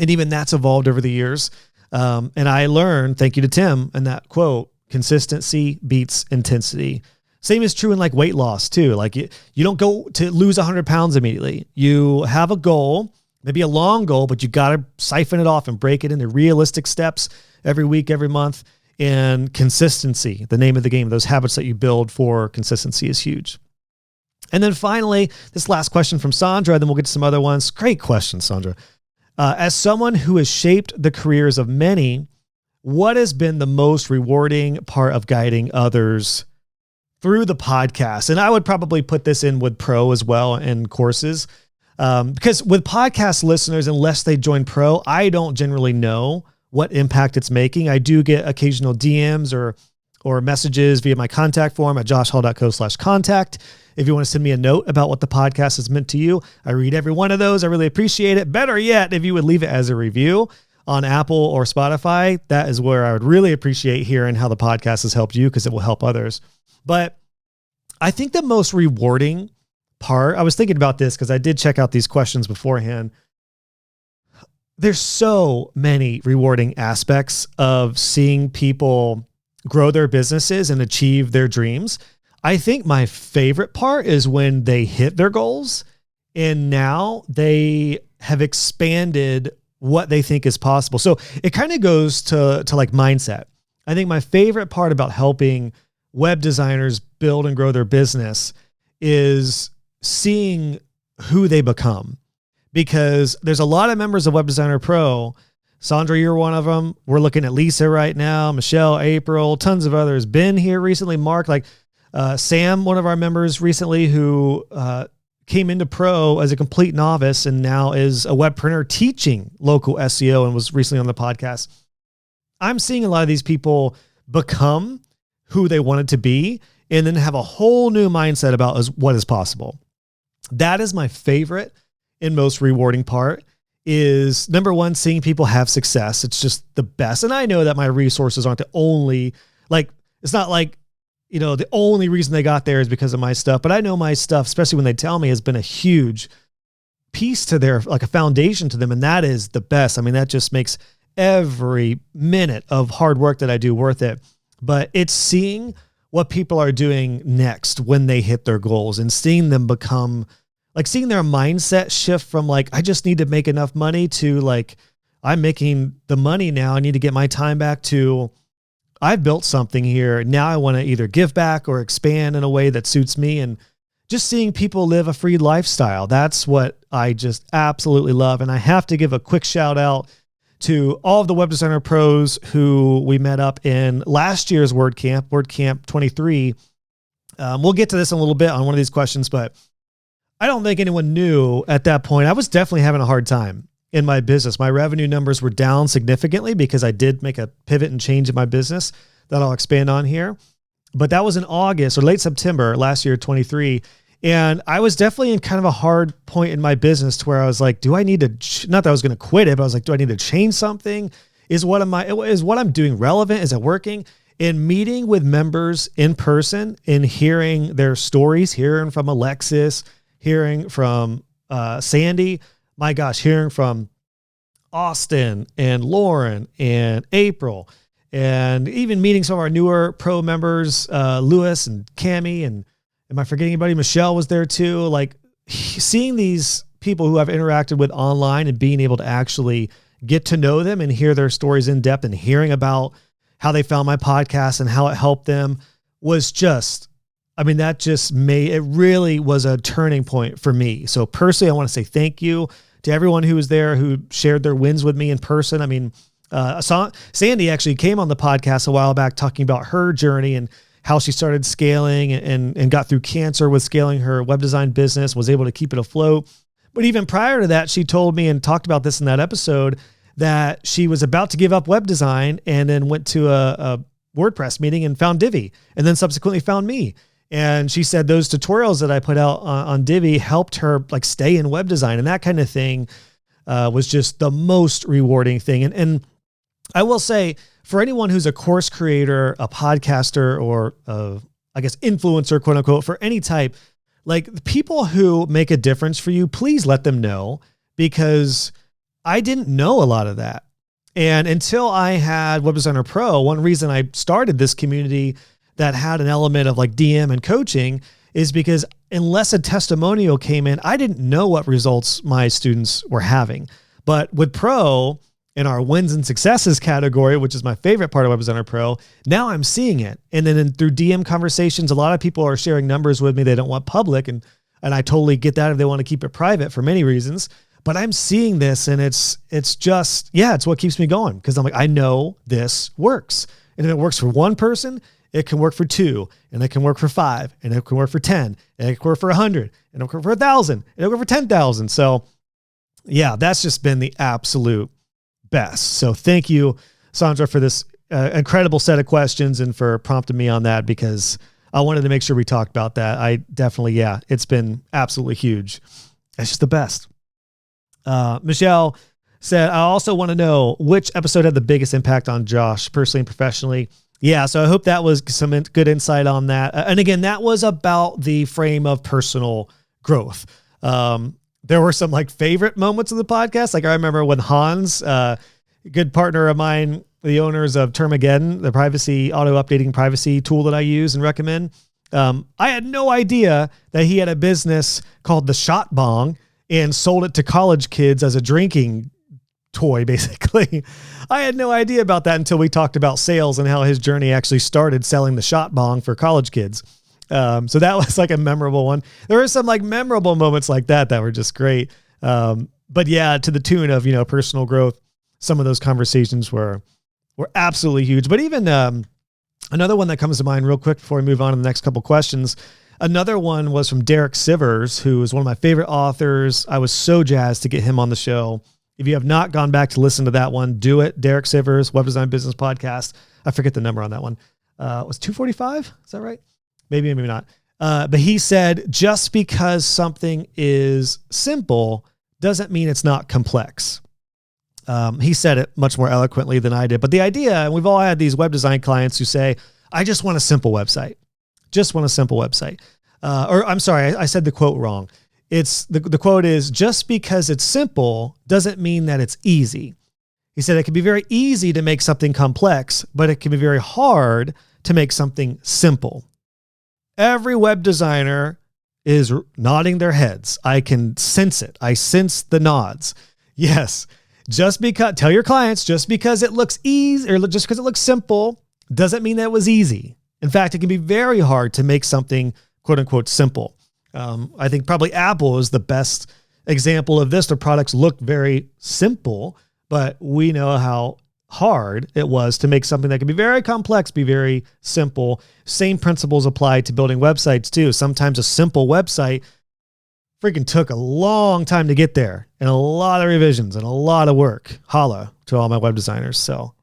And even that's evolved over the years. And I learned, thank you to Tim, and that quote, consistency beats intensity. Same is true in, like, weight loss too. Like, you don't go to lose 100 pounds immediately. You have a goal, maybe a long goal, but you got to siphon it off and break it into realistic steps every week, every month. And consistency, the name of the game, those habits that you build for consistency, is huge. And then finally, this last question from Sandra, then we'll get to some other ones. Great question, Sandra. As someone who has shaped the careers of many, what has been the most rewarding part of guiding others through the podcast. And I would probably put this in with Pro as well and courses. Because with podcast listeners, unless they join Pro, I don't generally know what impact it's making. I do get occasional DMs or messages via my contact form at joshhall.co/contact. If you want to send me a note about what the podcast has meant to you, I read every one of those. I really appreciate it. Better yet, if you would leave it as a review on Apple or Spotify, that is where I would really appreciate hearing how the podcast has helped you, because it will help others. But I think the most rewarding part, I was thinking about this because I did check out these questions beforehand. There's so many rewarding aspects of seeing people grow their businesses and achieve their dreams. I think my favorite part is when they hit their goals and now they have expanded what they think is possible. So it kind of goes to like mindset. I think my favorite part about helping web designers build and grow their business is seeing who they become, because there's a lot of members of Web Designer Pro. Sandra, you're one of them. We're looking at Lisa right now, Michelle, April, tons of others. Ben here recently, Mark, Sam, one of our members recently who came into Pro as a complete novice and now is a webpreneur teaching local SEO and was recently on the podcast. I'm seeing a lot of these people become who they wanted to be and then have a whole new mindset about what is possible. That is my favorite and most rewarding part, is number one, seeing people have success. It's just the best. And I know that my resources aren't the only, it's not like, the only reason they got there is because of my stuff, but I know my stuff, especially when they tell me, has been a huge piece to their, a foundation to them. And that is the best. I mean, that just makes every minute of hard work that I do worth it. But it's seeing what people are doing next when they hit their goals and seeing them become, seeing their mindset shift from I just need to make enough money to I'm making the money now, I need to get my time back, to I've built something here. Now I want to either give back or expand in a way that suits me. And just seeing people live a free lifestyle. That's what I just absolutely love. And I have to give a quick shout out to all of the Web Designer Pros who we met up in last year's WordCamp 23. We'll get to this in a little bit on one of these questions, but I don't think anyone knew at that point. I was definitely having a hard time in my business. My revenue numbers were down significantly because I did make a pivot and change in my business that I'll expand on here. But that was in August or late September last year, 23. And I was definitely in kind of a hard point in my business to where I was like, do I need to, not that I was going to quit it, but I was like, do I need to change something? Is what I'm doing relevant? Is it working? And meeting with members in person and hearing their stories, hearing from Alexis, hearing from Sandy, my gosh, hearing from Austin and Lauren and April, and even meeting some of our newer Pro members, Lewis and Cami, and am I forgetting anybody? Michelle was there too. Seeing these people who I've interacted with online and being able to actually get to know them and hear their stories in depth and hearing about how they found my podcast and how it helped them was just, that just it really was a turning point for me. So personally, I want to say thank you to everyone who was there, who shared their wins with me in person. Sandy actually came on the podcast a while back talking about her journey and how she started scaling and got through cancer with scaling her web design business, was able to keep it afloat. But even prior to that, she told me and talked about this in that episode that she was about to give up web design and then went to a WordPress meeting and found Divi, and then subsequently found me. And she said those tutorials that I put out on Divi helped her stay in web design, and that kind of thing was just the most rewarding thing. And I will say, for anyone who's a course creator, a podcaster, or influencer, quote unquote, for any type, people who make a difference for you, please let them know, because I didn't know a lot of that. And until I had Web Designer Pro, one reason I started this community that had an element of DM and coaching is because unless a testimonial came in, I didn't know what results my students were having. But with Pro, in our wins and successes category, which is my favorite part of Web Designer Pro, now I'm seeing it. And then through DM conversations, a lot of people are sharing numbers with me they don't want public. And I totally get that if they want to keep it private for many reasons. But I'm seeing this, and it's just, it's what keeps me going, because I'm I know this works. And if it works for one person, It can work for 2, and it can work for 5, and it can work for 10, and it can work for 100, and it can work for 1,000, and it can work for 10,000. So yeah, that's just been the absolute best. So thank you, Sandra, for this incredible set of questions and for prompting me on that, because I wanted to make sure we talked about that. I definitely, it's been absolutely huge. It's just the best. Michelle said, I also want to know which episode had the biggest impact on Josh personally and professionally. Yeah, so I hope that was some good insight on that. And again, that was about the frame of personal growth. There were some like favorite moments of the podcast. Like I remember when Hans, a good partner of mine, the owners of Termageddon, the auto-updating privacy tool that I use and recommend. I had no idea that he had a business called the Shot Bong and sold it to college kids as a drinking toy, basically. I had no idea about that until we talked about sales and how his journey actually started selling the Shot Bong for college kids. So that was like a memorable one. There were some like memorable moments like that were just great. But yeah, to the tune of, personal growth, some of those conversations were absolutely huge. But even another one that comes to mind real quick before we move on to the next couple questions. Another one was from Derek Sivers, who is one of my favorite authors. I was so jazzed to get him on the show. If you have not gone back to listen to that one, do it. Derek Sivers, Web Design Business Podcast. I forget the number on that one. It was 245. Is that right? Maybe not. But he said, just because something is simple doesn't mean it's not complex. He said it much more eloquently than I did. But the idea, and we've all had these web design clients who say, I just want a simple website. Just want a simple website. Or I'm sorry, I said the quote wrong. It's the quote is, just because it's simple doesn't mean that it's easy. He said it can be very easy to make something complex, but it can be very hard to make something simple. Every web designer is nodding their heads. I can sense it. I sense the nods. Yes. Tell your clients, just because it looks easy or just because it looks simple doesn't mean that it was easy. In fact, it can be very hard to make something quote unquote simple. I think probably Apple is the best example of this. Their products look very simple, but we know how hard it was to make something that can be very complex, be very simple. Same principles apply to building websites too. Sometimes a simple website freaking took a long time to get there and a lot of revisions and a lot of work. Holla to all my web designers. So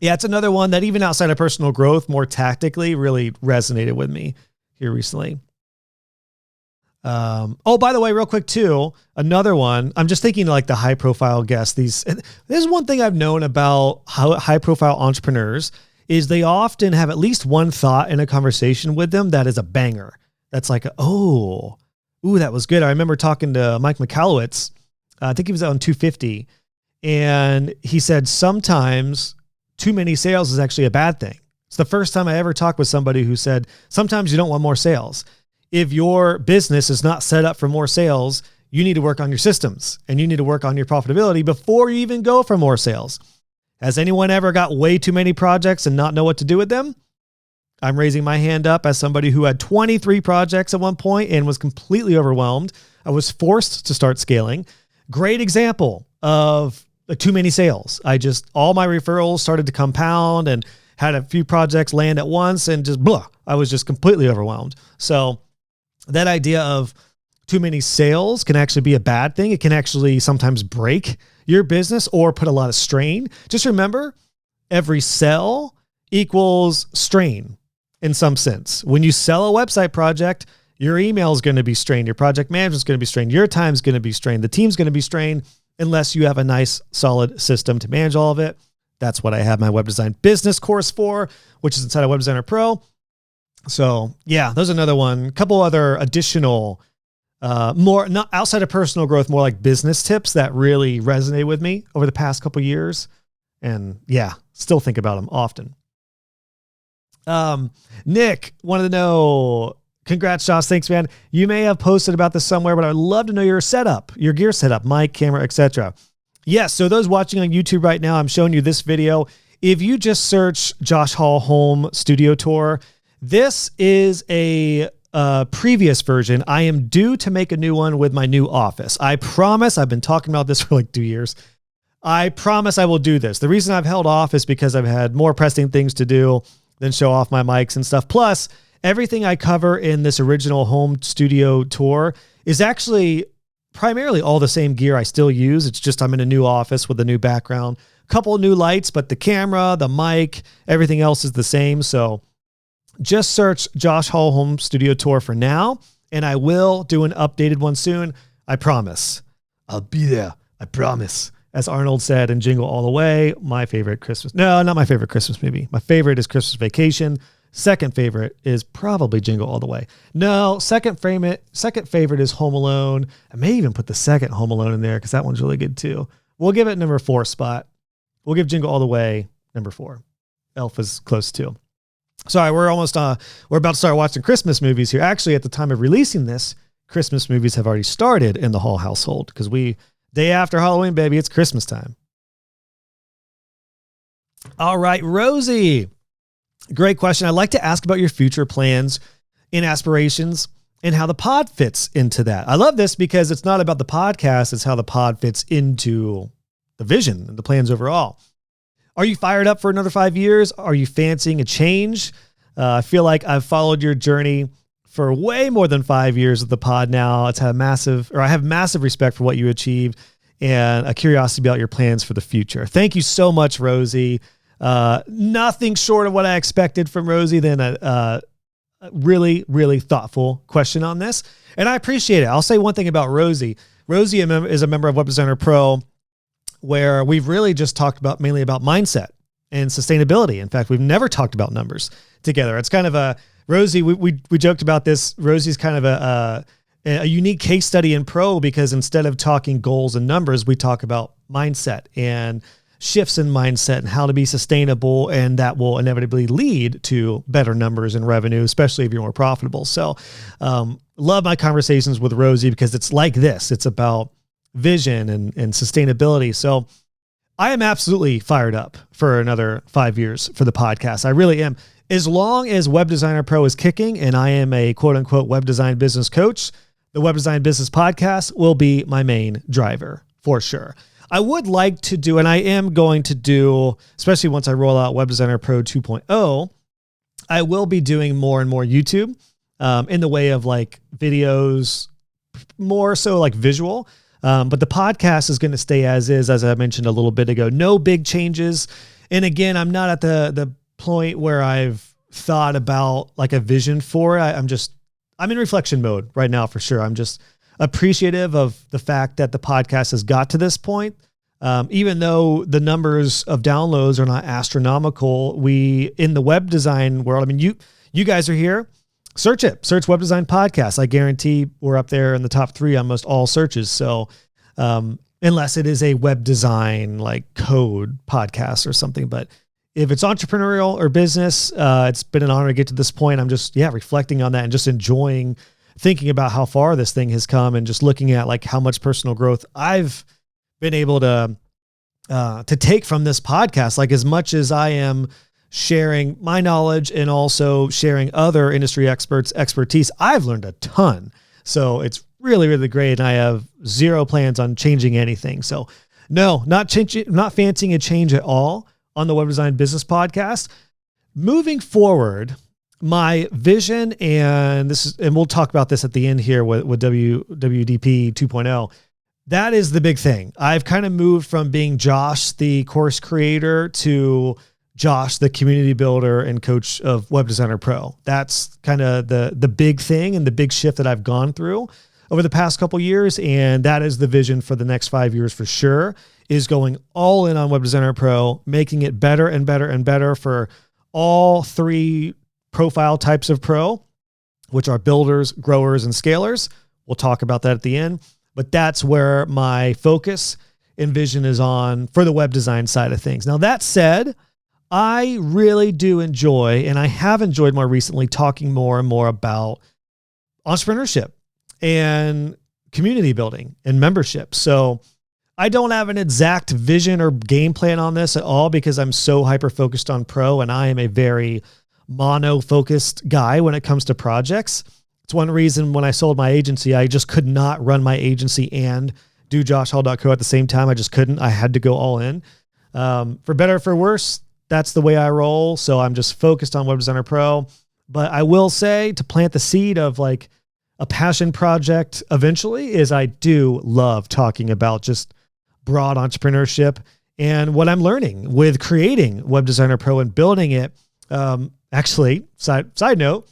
yeah, it's another one that even outside of personal growth, more tactically really resonated with me here recently. By the way, real quick too, another one, I'm just thinking like the high profile guests, this is one thing I've known about high profile entrepreneurs is they often have at least one thought in a conversation with them that is a banger. That's like, that was good. I remember talking to Mike McAllowitz. I think he was on 250 and he said, sometimes too many sales is actually a bad thing. It's the first time I ever talked with somebody who said, sometimes you don't want more sales. If your business is not set up for more sales, you need to work on your systems and you need to work on your profitability before you even go for more sales. Has anyone ever got way too many projects and not know what to do with them? I'm raising my hand up as somebody who had 23 projects at one point and was completely overwhelmed. I was forced to start scaling. Great example of too many sales. All my referrals started to compound and had a few projects land at once and just I was just completely overwhelmed. So that idea of too many sales can actually be a bad thing. It can actually sometimes break your business or put a lot of strain. Just remember, every sell equals strain in some sense. When you sell a website project, your email is going to be strained. Your project management is going to be strained. Your time is going to be strained. The team's going to be strained unless you have a nice, solid system to manage all of it. That's what I have my web design business course for, which is inside of Web Designer Pro. So yeah, there's another one. A couple other additional, more not outside of personal growth, more like business tips that really resonate with me over the past couple years. And yeah, still think about them often. Nick wanted to know, congrats, Josh. Thanks, man. You may have posted about this somewhere, but I'd love to know your setup, your gear setup, mic, camera, etc. Yes. So those watching on YouTube right now, I'm showing you this video. If you just search Josh Hall Home Studio Tour, this is a previous version. I am due to make a new one with my new office. I promise. I've been talking about this for like 2 years. I promise I will do this. The reason I've held off is because I've had more pressing things to do than show off my mics and stuff. Plus, everything I cover in this original home studio tour is actually primarily all the same gear I still use. It's just I'm in a new office with a new background, a couple of new lights, but the camera, the mic, everything else is the same. So just search Josh Hall Home Studio Tour for now, and I will do an updated one soon. I promise. I'll be there. I promise. As Arnold said in Jingle All the Way, my favorite Christmas. No, not my favorite Christmas movie. My favorite is Christmas Vacation. Second favorite is probably Jingle All the Way. No, second favorite is Home Alone. I may even put the second Home Alone in there because that one's really good too. We'll give it number 4 spot. We'll give Jingle All the Way number 4. Elf is close too. Sorry, we're about to start watching Christmas movies here. Actually, at the time of releasing this, Christmas movies have already started in the Hall household because day after Halloween, baby, it's Christmas time. All right, Rosie. Great question. I'd like to ask about your future plans and aspirations and how the pod fits into that. I love this because it's not about the podcast. It's how the pod fits into the vision and the plans overall. Are you fired up for another 5 years? Are you fancying a change? I feel like I've followed your journey for way more than 5 years with the pod now. I have massive respect for what you achieved and a curiosity about your plans for the future. Thank you so much, Rosie. Nothing short of what I expected from Rosie than a really, really thoughtful question on this. And I appreciate it. I'll say one thing about Rosie. Rosie is a member of Web Designer Pro, where we've really just talked mainly about mindset and sustainability. In fact, we've never talked about numbers together. It's kind of Rosie, we joked about this. Rosie's kind of a unique case study in Pro because instead of talking goals and numbers, we talk about mindset and shifts in mindset and how to be sustainable. And that will inevitably lead to better numbers and revenue, especially if you're more profitable. So love my conversations with Rosie because it's like this. It's about vision and sustainability. So I am absolutely fired up for another 5 years for the podcast. I really am. As long as Web Designer Pro is kicking and I am a quote unquote web design business coach, the Web Design Business Podcast will be my main driver for sure. I would like to do, and I am going to do, especially once I roll out Web Designer Pro 2.0, I will be doing more and more YouTube in the way of like videos, more so like visual. But the podcast is going to stay as is, as I mentioned a little bit ago. No big changes. And again, I'm not at the point where I've thought about like a vision for it. I'm in reflection mode right now for sure. I'm just appreciative of the fact that the podcast has got to this point. Even though the numbers of downloads are not astronomical, we in the web design world, I mean, you guys are here. Search Web Design Podcast. I guarantee we're up there in the top 3 on most all searches. So, unless it is a web design, like code podcast or something, but if it's entrepreneurial or business, it's been an honor to get to this point. I'm just, reflecting on that and just enjoying thinking about how far this thing has come and just looking at like how much personal growth I've been able to take from this podcast. Like as much as I am sharing my knowledge and also sharing other industry experts' expertise, I've learned a ton. So it's really, really great. And I have zero plans on changing anything. So no, not fancying a change at all on the Web Design Business Podcast. Moving forward, my vision, and we'll talk about this at the end here with WDP 2.0. That is the big thing. I've kind of moved from being Josh, the course creator, to Josh, the community builder and coach of Web Designer Pro. That's kind of the big thing and the big shift that I've gone through over the past couple of years. And that is the vision for the next 5 years for sure, is going all in on Web Designer Pro, making it better and better and better for all 3 profile types of pro, which are builders, growers, and scalers. We'll talk about that at the end, but that's where my focus and vision is on for the web design side of things. Now, that said, I really do enjoy, and I have enjoyed more recently, talking more and more about entrepreneurship and community building and membership. So I don't have an exact vision or game plan on this at all because I'm so hyper-focused on pro, and I am a very mono-focused guy when it comes to projects. It's one reason when I sold my agency, I just could not run my agency and do joshhall.co at the same time. I just couldn't. I had to go all in. For better or for worse, that's the way I roll. So I'm just focused on Web Designer Pro. But I will say, to plant the seed of like a passion project eventually, is I do love talking about just broad entrepreneurship and what I'm learning with creating Web Designer Pro and building it. Actually, side note,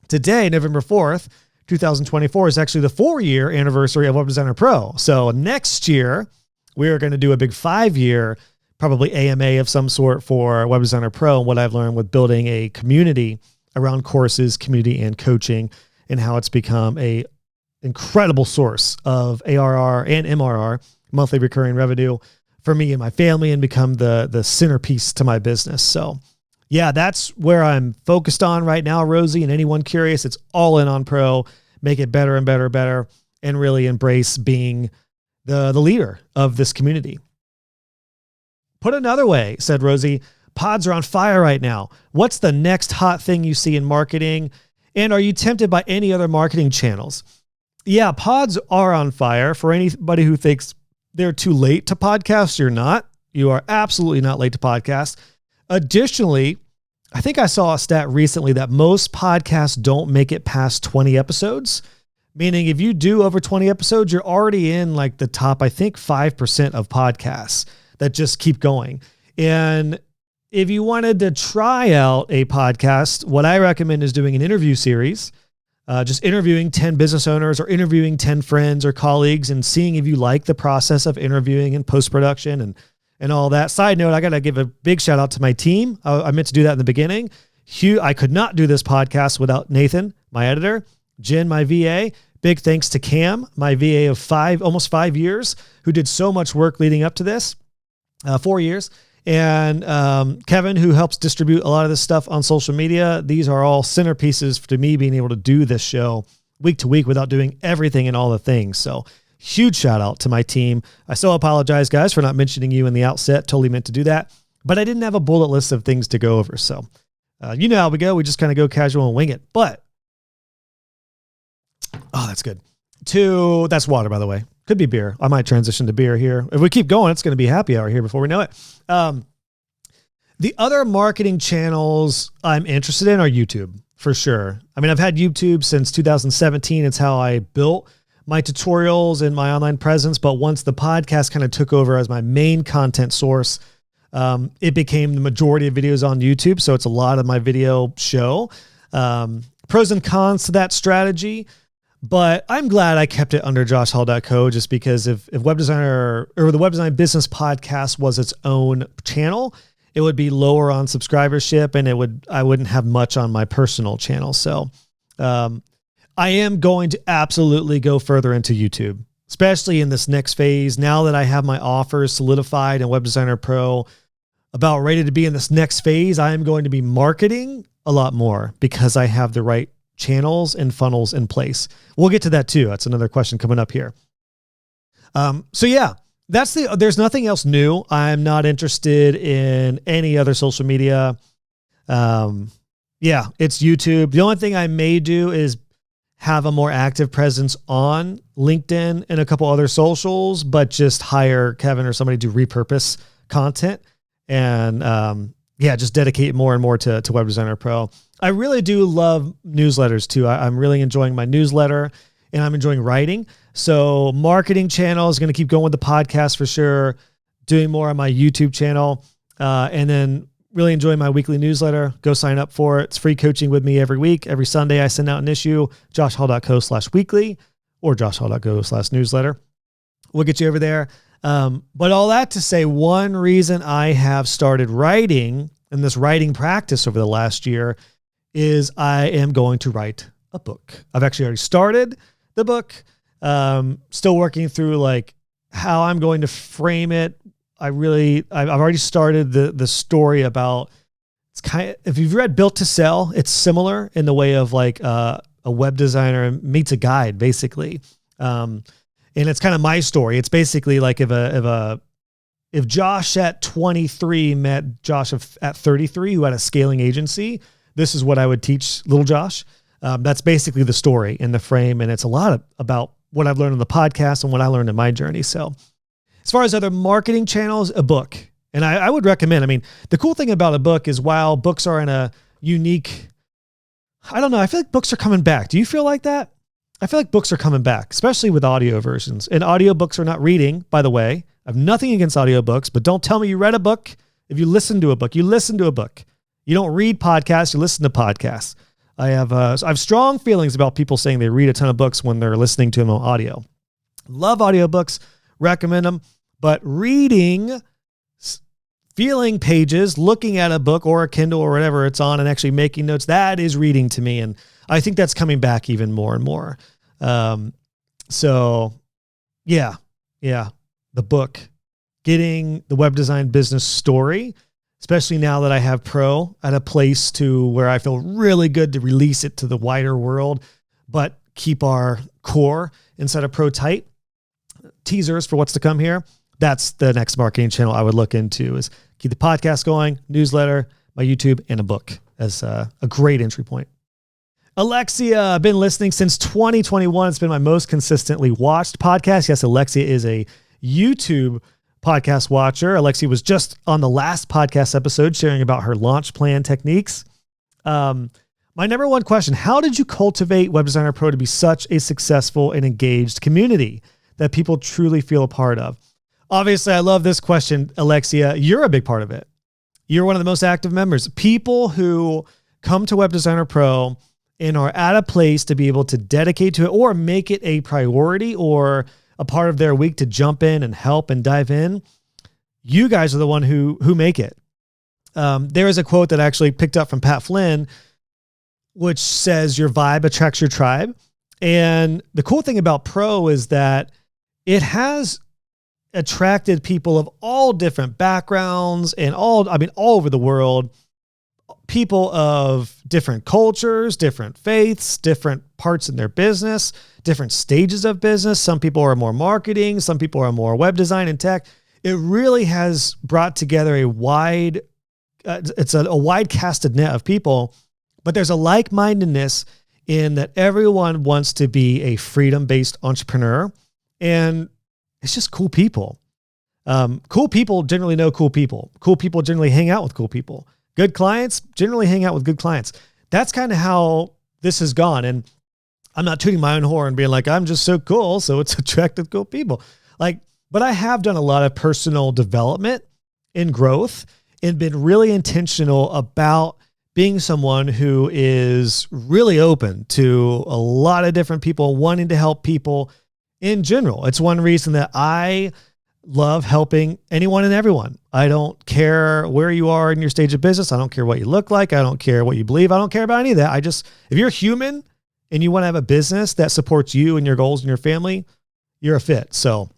today, November 4th, 2024 is actually the 4-year anniversary of Web Designer Pro. So next year, we are going to do a big 5-year, probably AMA of some sort for Web Designer Pro and what I've learned with building a community around courses, community, and coaching, and how it's become a incredible source of ARR and MRR, monthly recurring revenue, for me and my family, and become the centerpiece to my business. So yeah, that's where I'm focused on right now, Rosie, and anyone curious, it's all in on Pro, make it better and better and better, and really embrace being the leader of this community. Put another way, said Rosie, pods are on fire right now. What's the next hot thing you see in marketing? And are you tempted by any other marketing channels? Yeah, pods are on fire. For anybody who thinks they're too late to podcast, you're not. You are absolutely not late to podcast. Additionally, I think I saw a stat recently that most podcasts don't make it past 20 episodes, meaning if you do over 20 episodes, you're already in like the top, I think 5% of podcasts that just keep going. And if you wanted to try out a podcast, what I recommend is doing an interview series, just interviewing 10 business owners or interviewing 10 friends or colleagues and seeing if you like the process of interviewing and post-production and all that. Side note, I got to give a big shout out to my team. I meant to do that in the beginning. I could not do this podcast without Nathan, my editor, Jen, my VA. Big thanks to Cam, my VA of almost 5 years, who did so much work leading up to this, 4 years. And Kevin, who helps distribute a lot of this stuff on social media. These are all centerpieces to me being able to do this show week to week without doing everything and all the things. So huge shout out to my team. I still apologize, guys, for not mentioning you in the outset. Totally meant to do that. But I didn't have a bullet list of things to go over. So you know how we go. We just kind of go casual and wing it. But, oh, that's good. That's water, by the way. Could be beer. I might transition to beer here. If we keep going, it's going to be happy hour here before we know it. The other marketing channels I'm interested in are YouTube, for sure. I mean, I've had YouTube since 2017. It's how I built my tutorials and my online presence. But once the podcast kind of took over as my main content source, it became the majority of videos on YouTube. So it's a lot of my video show. Pros and cons to that strategy. But I'm glad I kept it under joshhall.co, just because if Web Designer or the Web Design Business Podcast was its own channel, it would be lower on subscribership and I wouldn't have much on my personal channel. So I am going to absolutely go further into YouTube, especially in this next phase. Now that I have my offers solidified and Web Designer Pro about ready to be in this next phase, I am going to be marketing a lot more because I have the right channels and funnels in place. We'll get to that too. That's another question coming up here. So yeah, there's nothing else new. I'm not interested in any other social media. Yeah, it's YouTube. The only thing I may do is have a more active presence on LinkedIn and a couple other socials, but just hire Kevin or somebody to repurpose content and, just dedicate more and more to Web Designer Pro. I really do love newsletters too. I'm really enjoying my newsletter and I'm enjoying writing. So marketing channel is going to keep going with the podcast for sure. Doing more on my YouTube channel. And then really enjoying my weekly newsletter. Go sign up for it. It's free coaching with me every week. Every Sunday I send out an issue, joshhall.co/weekly or joshhall.co/newsletter. We'll get you over there. But all that to say, one reason I have started writing and this writing practice over the last year is I am going to write a book. I've actually already started the book. Still working through like how I'm going to frame it. I've already started the story about, it's kind of, if you've read Built to Sell, it's similar in the way of like a web designer meets a guide basically. And it's kind of my story. It's basically like if Josh at 23 met Josh at 33 who had a scaling agency, this is what I would teach little Josh. That's basically the story in the frame. And it's a lot about what I've learned on the podcast and what I learned in my journey. So as far as other marketing channels, a book. And I would recommend, I mean, the cool thing about a book is while books are in a unique, I don't know, I feel like books are coming back. Do you feel like that? I feel like books are coming back, especially with audio versions. And audiobooks are not reading, by the way. I have nothing against audiobooks, but don't tell me you read a book. If you listen to a book, you listen to a book. You don't read podcasts, you listen to podcasts. I have strong feelings about people saying they read a ton of books when they're listening to them on audio. Love audiobooks, recommend them, but reading, feeling pages, looking at a book or a Kindle or whatever it's on and actually making notes, that is reading to me. And I think that's coming back even more and more. So yeah, the book, getting the web design business story, especially now that I have Pro at a place to where I feel really good to release it to the wider world, but keep our core inside of Pro tight. Teasers for what's to come here. That's the next marketing channel I would look into, is keep the podcast going, newsletter, my YouTube, and a book as a great entry point. Alexia, I've been listening since 2021. It's been my most consistently watched podcast. Yes, Alexia is a YouTube podcast watcher. Alexia was just on the last podcast episode sharing about her launch plan techniques. My number one question, how did you cultivate Web Designer Pro to be such a successful and engaged community that people truly feel a part of? Obviously, I love this question, Alexia. You're a big part of it. You're one of the most active members. People who come to Web Designer Pro and are at a place to be able to dedicate to it or make it a priority or a part of their week to jump in and help and dive in. You guys are the one who make it. There is a quote that I actually picked up from Pat Flynn, which says your vibe attracts your tribe. And the cool thing about Pro is that it has attracted people of all different backgrounds and all over the world, people of different cultures, different faiths, different parts in their business, different stages of business. Some people are more marketing. Some people are more web design and tech. It really has brought together a wide casted net of people, but there's a like-mindedness in that everyone wants to be a freedom-based entrepreneur, and it's just cool people. Cool people generally know cool people. Cool people generally hang out with cool people. Good clients generally hang out with good clients. That's kind of how this has gone. And I'm not tooting my own horn being like, I'm just so cool, so it's attracted cool people. But I have done a lot of personal development and growth and been really intentional about being someone who is really open to a lot of different people, wanting to help people in general. It's one reason that I love helping anyone and everyone. I don't care where you are in your stage of business. I don't care what you look like. I don't care what you believe. I don't care about any of that. If you're human and you want to have a business that supports you and your goals and your family, you're a fit. So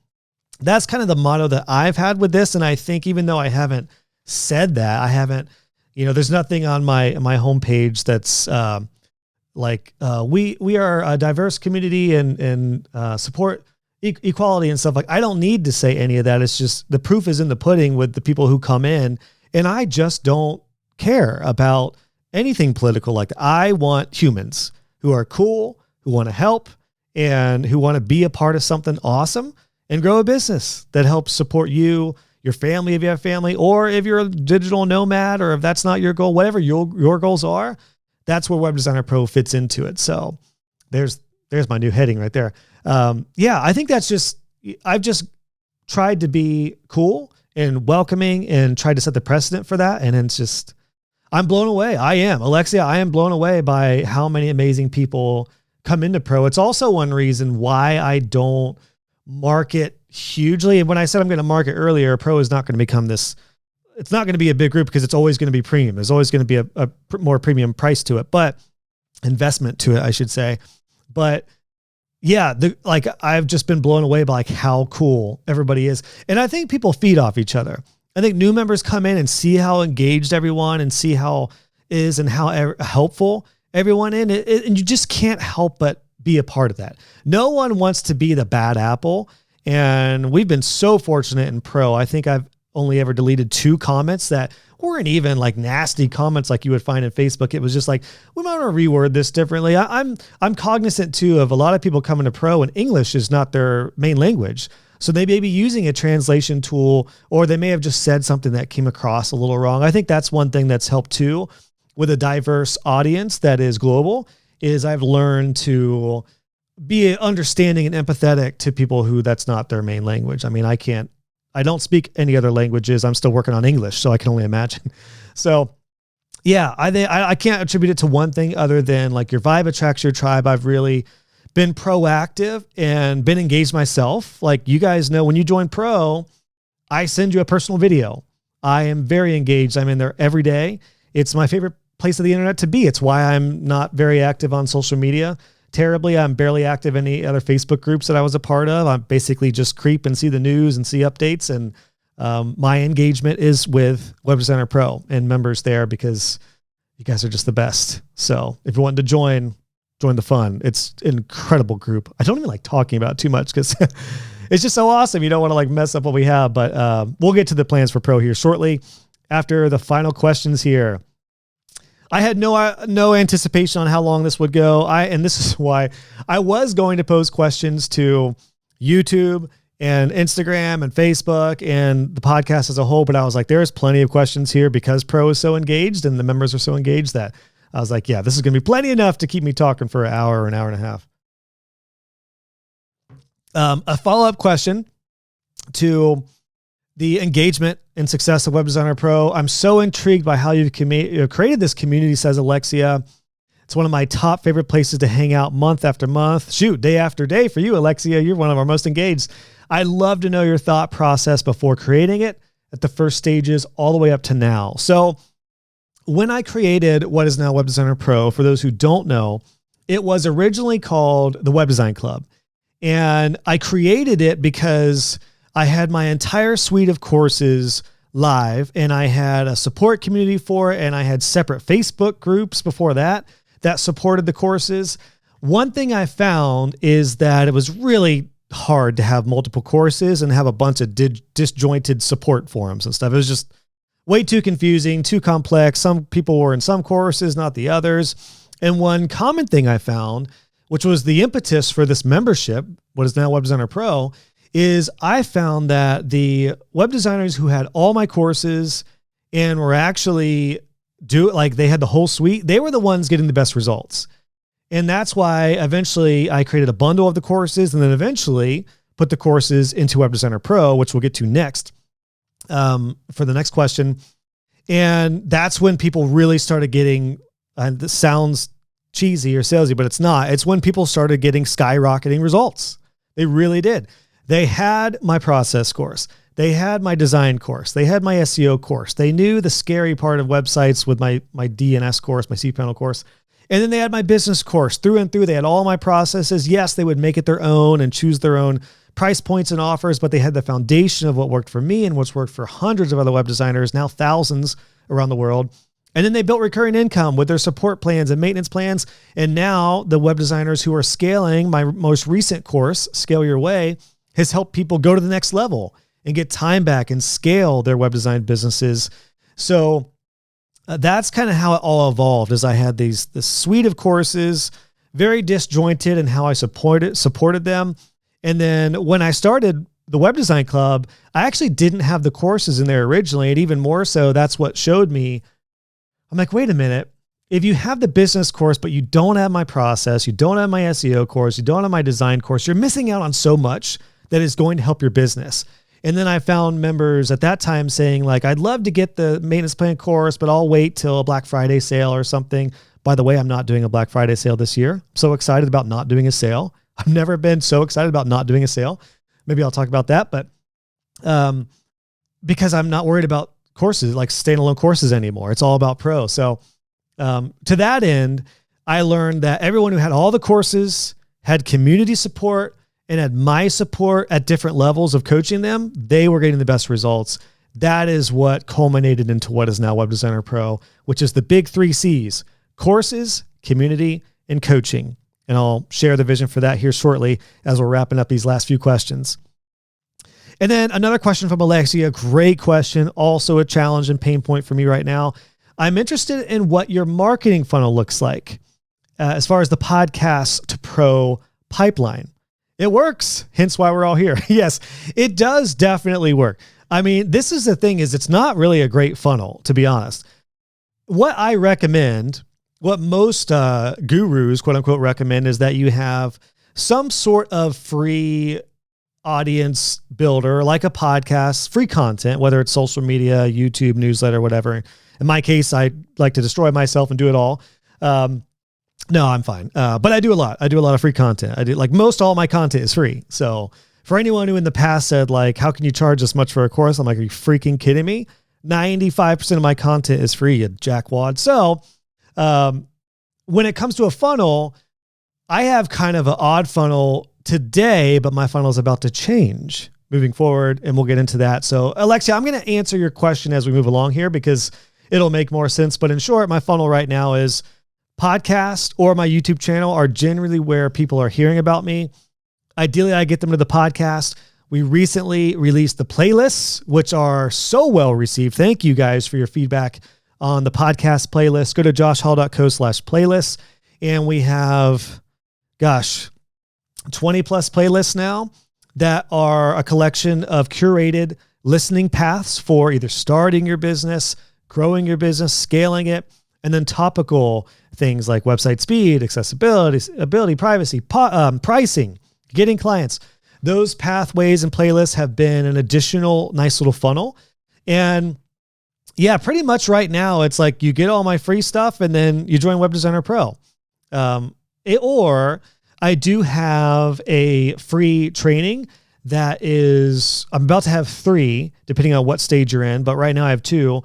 that's kind of the motto that I've had with this. And I think even though I haven't said that, there's nothing on my homepage that's we are a diverse community and support equality and stuff. Like, I don't need to say any of that. It's just the proof is in the pudding with the people who come in, and I just don't care about anything political like that. I want humans who are cool, who want to help, and who want to be a part of something awesome and grow a business that helps support you, your family, if you have family, or if you're a digital nomad, or if that's not your goal, whatever your goals are, that's where Web Designer Pro fits into it. So there's my new heading right there. I think I've just tried to be cool and welcoming and tried to set the precedent for that. And it's just, I'm blown away. Alexia, I am blown away by how many amazing people come into Pro. It's also one reason why I don't market hugely. And when I said I'm going to market earlier, Pro is not going to become this, it's not going to be a big group because it's always going to be premium. There's always going to be a more premium price to it, but investment to it, I should say. But yeah, I've just been blown away by how cool everybody is. And I think people feed off each other. I think new members come in and see how engaged everyone and see how is and how helpful everyone in it. And you just can't help but be a part of that. No one wants to be the bad apple. And we've been so fortunate in Pro. I think I've only ever deleted 2 comments that weren't even like nasty comments like you would find in Facebook. It was just like, we might want to reword this differently. I'm cognizant too of a lot of people coming to pro and English is not their main language. So they may be using a translation tool, or they may have just said something that came across a little wrong. I think that's one thing that's helped too with a diverse audience that is global, is I've learned to be understanding and empathetic to people who that's not their main language. I mean, I don't speak any other languages. I'm still working on English, so I can only imagine. So yeah, I can't attribute it to one thing other than like your vibe attracts your tribe. I've really been proactive and been engaged myself. Like you guys know, when you join pro, I send you a personal video. I am very engaged. I'm in there every day. It's my favorite place of the internet to be. It's why I'm not very active on social media. Terribly. I'm barely active in any other Facebook groups that I was a part of. I'm basically just creep and see the news and see updates. And my engagement is with Web Designer Pro and members there, because you guys are just the best. So if you want to join the fun. It's an incredible group. I don't even like talking about it too much because it's just so awesome. You don't want to like mess up what we have, but we'll get to the plans for pro here shortly after the final questions here. I had no anticipation on how long this would go. And this is why I was going to pose questions to YouTube and Instagram and Facebook and the podcast as a whole. But I was like, there's plenty of questions here because pro is so engaged and the members are so engaged that I was like, yeah, this is going to be plenty enough to keep me talking for an hour or an hour and a half. A follow-up question to the engagement and success of Web Designer Pro. I'm so intrigued by how you've created this community, says Alexia. It's one of my top favorite places to hang out month after month. Shoot, day after day for you, Alexia. You're one of our most engaged. I'd love to know your thought process before creating it at the first stages all the way up to now. So when I created what is now Web Designer Pro, for those who don't know, it was originally called the Web Design Club. And I created it because I had my entire suite of courses live and I had a support community for it. And I had separate Facebook groups before that supported the courses. One thing I found is that it was really hard to have multiple courses and have a bunch of disjointed support forums and stuff. It was just way too confusing, too complex. Some people were in some courses, not the others. And one common thing I found, which was the impetus for this membership, what is now Web Designer Pro, is I found that the web designers who had all my courses and were actually they had the whole suite, they were the ones getting the best results. And that's why eventually I created a bundle of the courses and then eventually put the courses into Web Designer Pro, which we'll get to next for the next question. And that's when people really started getting, this sounds cheesy or salesy, but it's not. It's when people started getting skyrocketing results. They really did. They had my process course. They had my design course. They had my SEO course. They knew the scary part of websites with my DNS course, my cPanel course. And then they had my business course through and through. They had all my processes. Yes, they would make it their own and choose their own price points and offers, but they had the foundation of what worked for me and what's worked for hundreds of other web designers, now thousands around the world. And then they built recurring income with their support plans and maintenance plans. And now the web designers who are scaling, my most recent course, Scale Your Way, has helped people go to the next level and get time back and scale their web design businesses. So that's kind of how it all evolved, as I had this suite of courses, very disjointed in how I supported them. And then when I started the Web Design Club, I actually didn't have the courses in there originally. And even more so, that's what showed me. I'm like, wait a minute. If you have the business course, but you don't have my process, you don't have my SEO course, you don't have my design course, you're missing out on so much that is going to help your business. And then I found members at that time saying like, I'd love to get the maintenance plan course, but I'll wait till a Black Friday sale or something. By the way, I'm not doing a Black Friday sale this year. I'm so excited about not doing a sale. I've never been so excited about not doing a sale. Maybe I'll talk about that, but because I'm not worried about courses, like standalone courses anymore. It's all about pro. So to that end, I learned that everyone who had all the courses had community support and had my support at different levels of coaching them, they were getting the best results. That is what culminated into what is now Web Designer Pro, which is the big 3 C's: courses, community, and coaching. And I'll share the vision for that here shortly as we're wrapping up these last few questions. And then another question from Alexia, great question. Also a challenge and pain point for me right now. I'm interested in what your marketing funnel looks like as far as the podcast to pro pipeline. It works, hence why we're all here. Yes, it does definitely work. I mean, this is the thing is it's not really a great funnel, to be honest. What I recommend, what most gurus, quote unquote, recommend is that you have some sort of free audience builder, like a podcast, free content, whether it's social media, YouTube, newsletter, whatever. In my case, I like to destroy myself and do it all. No, I'm fine. But I do a lot. I do a lot of free content. I do like most all my content is free. So for anyone who in the past said like, how can you charge this much for a course? I'm like, are you freaking kidding me? 95% of my content is free, you jackwad. So when it comes to a funnel, I have kind of an odd funnel today, but my funnel is about to change moving forward, and we'll get into that. So Alexia, I'm going to answer your question as we move along here because it'll make more sense. But in short, my funnel right now is podcast or my YouTube channel are generally where people are hearing about me. Ideally, I get them to the podcast. We recently released the playlists, which are so well received. Thank you guys for your feedback on the podcast playlist. Go to joshhall.co/playlists. And we have, 20 plus playlists now that are a collection of curated listening paths for either starting your business, growing your business, scaling it, and then topical things like website speed, accessibility, privacy, pricing, getting clients. Those pathways and playlists have been an additional nice little funnel. And yeah, pretty much right now, it's like you get all my free stuff and then you join Web Designer Pro. Or I do have a free training that is, I'm about to have 3, depending on what stage you're in, but right now I have 2.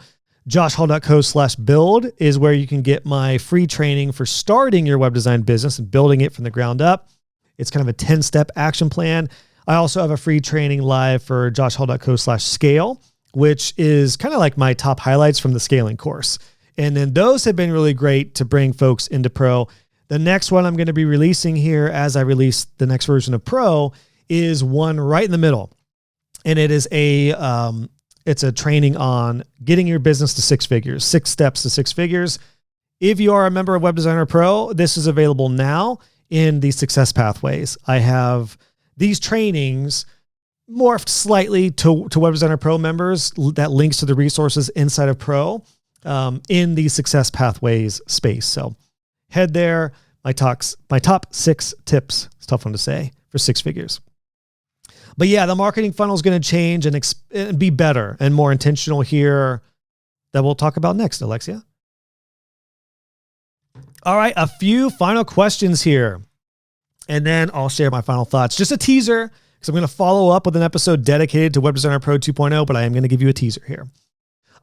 joshhall.co/build is where you can get my free training for starting your web design business and building it from the ground up. It's kind of a 10-step action plan. I also have a free training live for joshhall.co/scale, which is kind of like my top highlights from the scaling course. And then those have been really great to bring folks into Pro. The next one I'm going to be releasing here as I release the next version of Pro is one right in the middle. And it is it's a training on getting your business to 6 figures, 6 steps to 6 figures. If you are a member of Web Designer Pro, this is available now in the success pathways. I have these trainings morphed slightly to Web Designer Pro members that links to the resources inside of Pro in the success pathways space. So head there. My top 6 tips. It's a tough one to say for 6 figures. But yeah, the marketing funnel is going to change and be better and more intentional here that we'll talk about next, Alexia. All right, a few final questions here. And then I'll share my final thoughts. Just a teaser, because I'm going to follow up with an episode dedicated to Web Designer Pro 2.0, but I am going to give you a teaser here.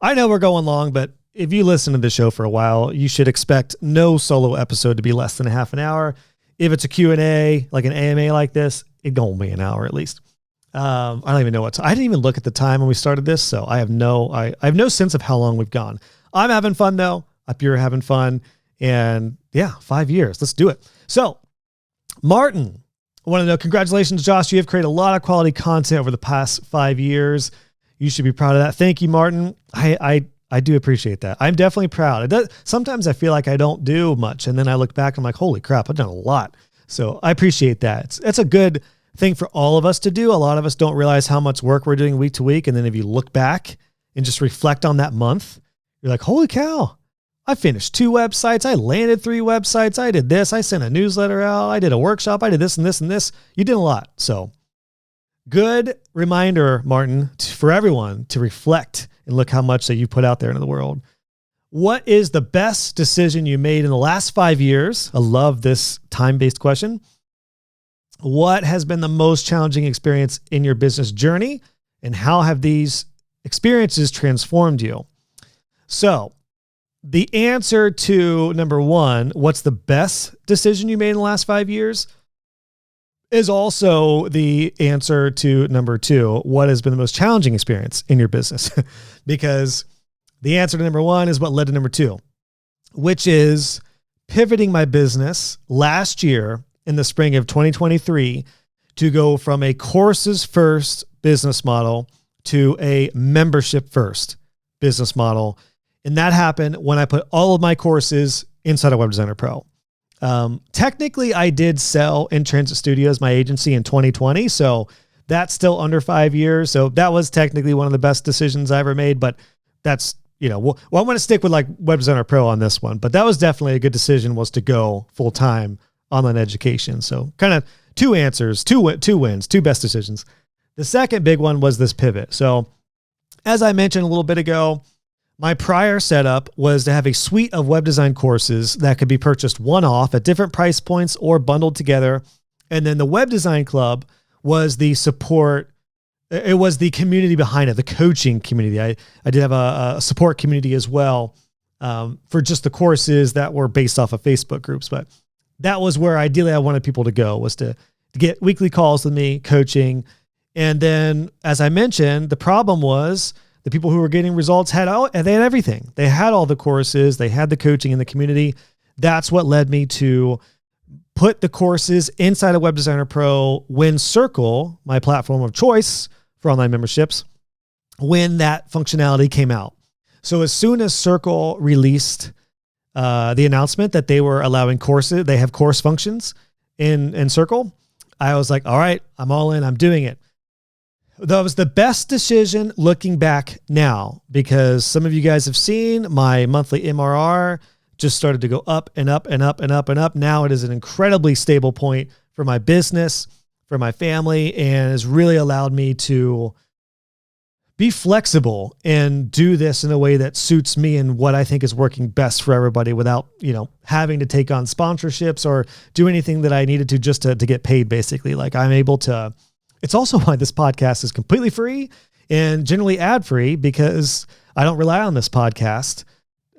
I know we're going long, but if you listen to the show for a while, you should expect no solo episode to be less than a half an hour. If it's a Q&A, like an AMA like this, it's going to be an hour at least. I don't even know I didn't even look at the time when we started this, so I have no sense of how long we've gone. I'm having fun though. I hope you're having fun. And yeah, 5 years. Let's do it. So Martin, I want to know, congratulations, Josh. You have created a lot of quality content over the past 5 years. You should be proud of that. Thank you, Martin. I do appreciate that. I'm definitely proud. Sometimes I feel like I don't do much. And then I look back and I'm like, holy crap, I've done a lot. So I appreciate that. It's a good thing for all of us to do. A lot of us don't realize how much work we're doing week to week. And then if you look back and just reflect on that month, you're like, holy cow, I finished 2 websites. I landed 3 websites. I did this. I sent a newsletter out. I did a workshop. I did this and this and this. You did a lot. So good reminder, Martin, for everyone to reflect and look how much that you put out there into the world. What is the best decision you made in the last 5 years? I love this time-based question. What has been the most challenging experience in your business journey, and how have these experiences transformed you? So the answer to number 1, what's the best decision you made in the last 5 years, is also the answer to number 2, what has been the most challenging experience in your business? Because the answer to number 1 is what led to number 2, which is pivoting my business last year in the spring of 2023 to go from a courses first business model to a membership first business model. And that happened when I put all of my courses inside of Web Designer Pro. Technically, I did sell In Transit Studios, my agency, in 2020. So that's still under 5 years. So that was technically one of the best decisions I ever made. But that's, well, I'm going to stick with like Web Designer Pro on this one. But that was definitely a good decision, was to go full-time online education. So kind of two answers, two wins, two best decisions. The second big one was this pivot. So as I mentioned a little bit ago, my prior setup was to have a suite of web design courses that could be purchased one-off at different price points or bundled together. And then the Web Design Club was the support. It was the community behind it, the coaching community. I did have a support community as well for just the courses that were based off of Facebook groups. But that was where ideally I wanted people to go, was to get weekly calls with me, coaching. And then, as I mentioned, the problem was the people who were getting results they had everything. They had all the courses, they had the coaching in the community. That's what led me to put the courses inside of Web Designer Pro when Circle, my platform of choice for online memberships, when that functionality came out. So as soon as Circle released the announcement that they were allowing courses, they have course functions in Circle, I was like, all right, I'm all in, I'm doing it. That was the best decision looking back now, because some of you guys have seen my monthly MRR just started to go up and up and up and up and up. Now it is an incredibly stable point for my business, for my family, and has really allowed me to be flexible and do this in a way that suits me and what I think is working best for everybody without, having to take on sponsorships or do anything that I needed to just to get paid, basically. Like, I'm able to. It's also why this podcast is completely free and generally ad-free, because I don't rely on this podcast.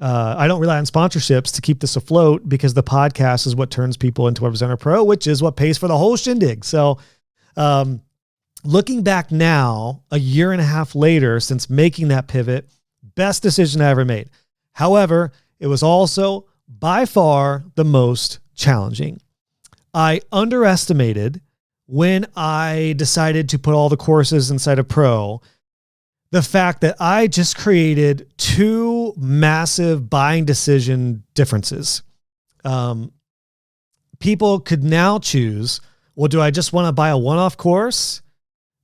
I don't rely on sponsorships to keep this afloat, because the podcast is what turns people into Web Designer Pro, which is what pays for the whole shindig. So looking back now, a year and a half later since making that pivot, best decision I ever made. However, it was also by far the most challenging. I underestimated, when I decided to put all the courses inside of Pro, the fact that I just created two massive buying decision differences. People could now choose, well, do I just want to buy a one-off course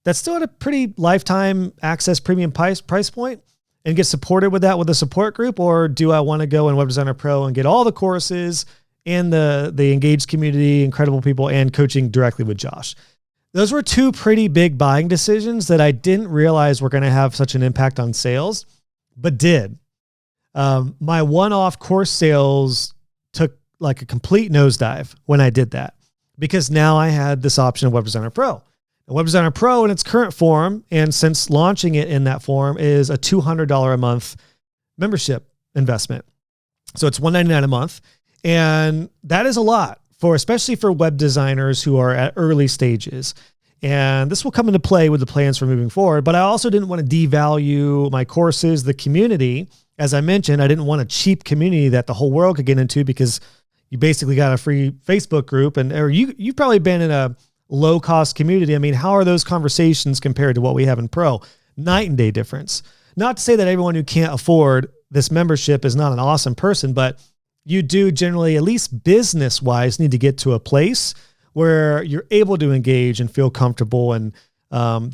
that's still at a pretty lifetime access premium price point and get supported with that with a support group? Or do I want to go in Web Designer Pro and get all the courses and the engaged community, incredible people, and coaching directly with Josh? Those were two pretty big buying decisions that I didn't realize were going to have such an impact on sales, but did. My one-off course sales took like a complete nosedive when I did that, because now I had this option of Web Designer Pro. And Web Designer Pro in its current form, and since launching it in that form, is a $200 a month membership investment. So it's $199 a month. And that is a lot, especially for web designers who are at early stages. And this will come into play with the plans for moving forward. But I also didn't want to devalue my courses, the community. As I mentioned, I didn't want a cheap community that the whole world could get into, because you basically got a free Facebook group, or you've probably been in a low cost community. I mean, how are those conversations compared to what we have in Pro? Night and day difference. Not to say that everyone who can't afford this membership is not an awesome person, but you do generally, at least business-wise, need to get to a place where you're able to engage and feel comfortable. And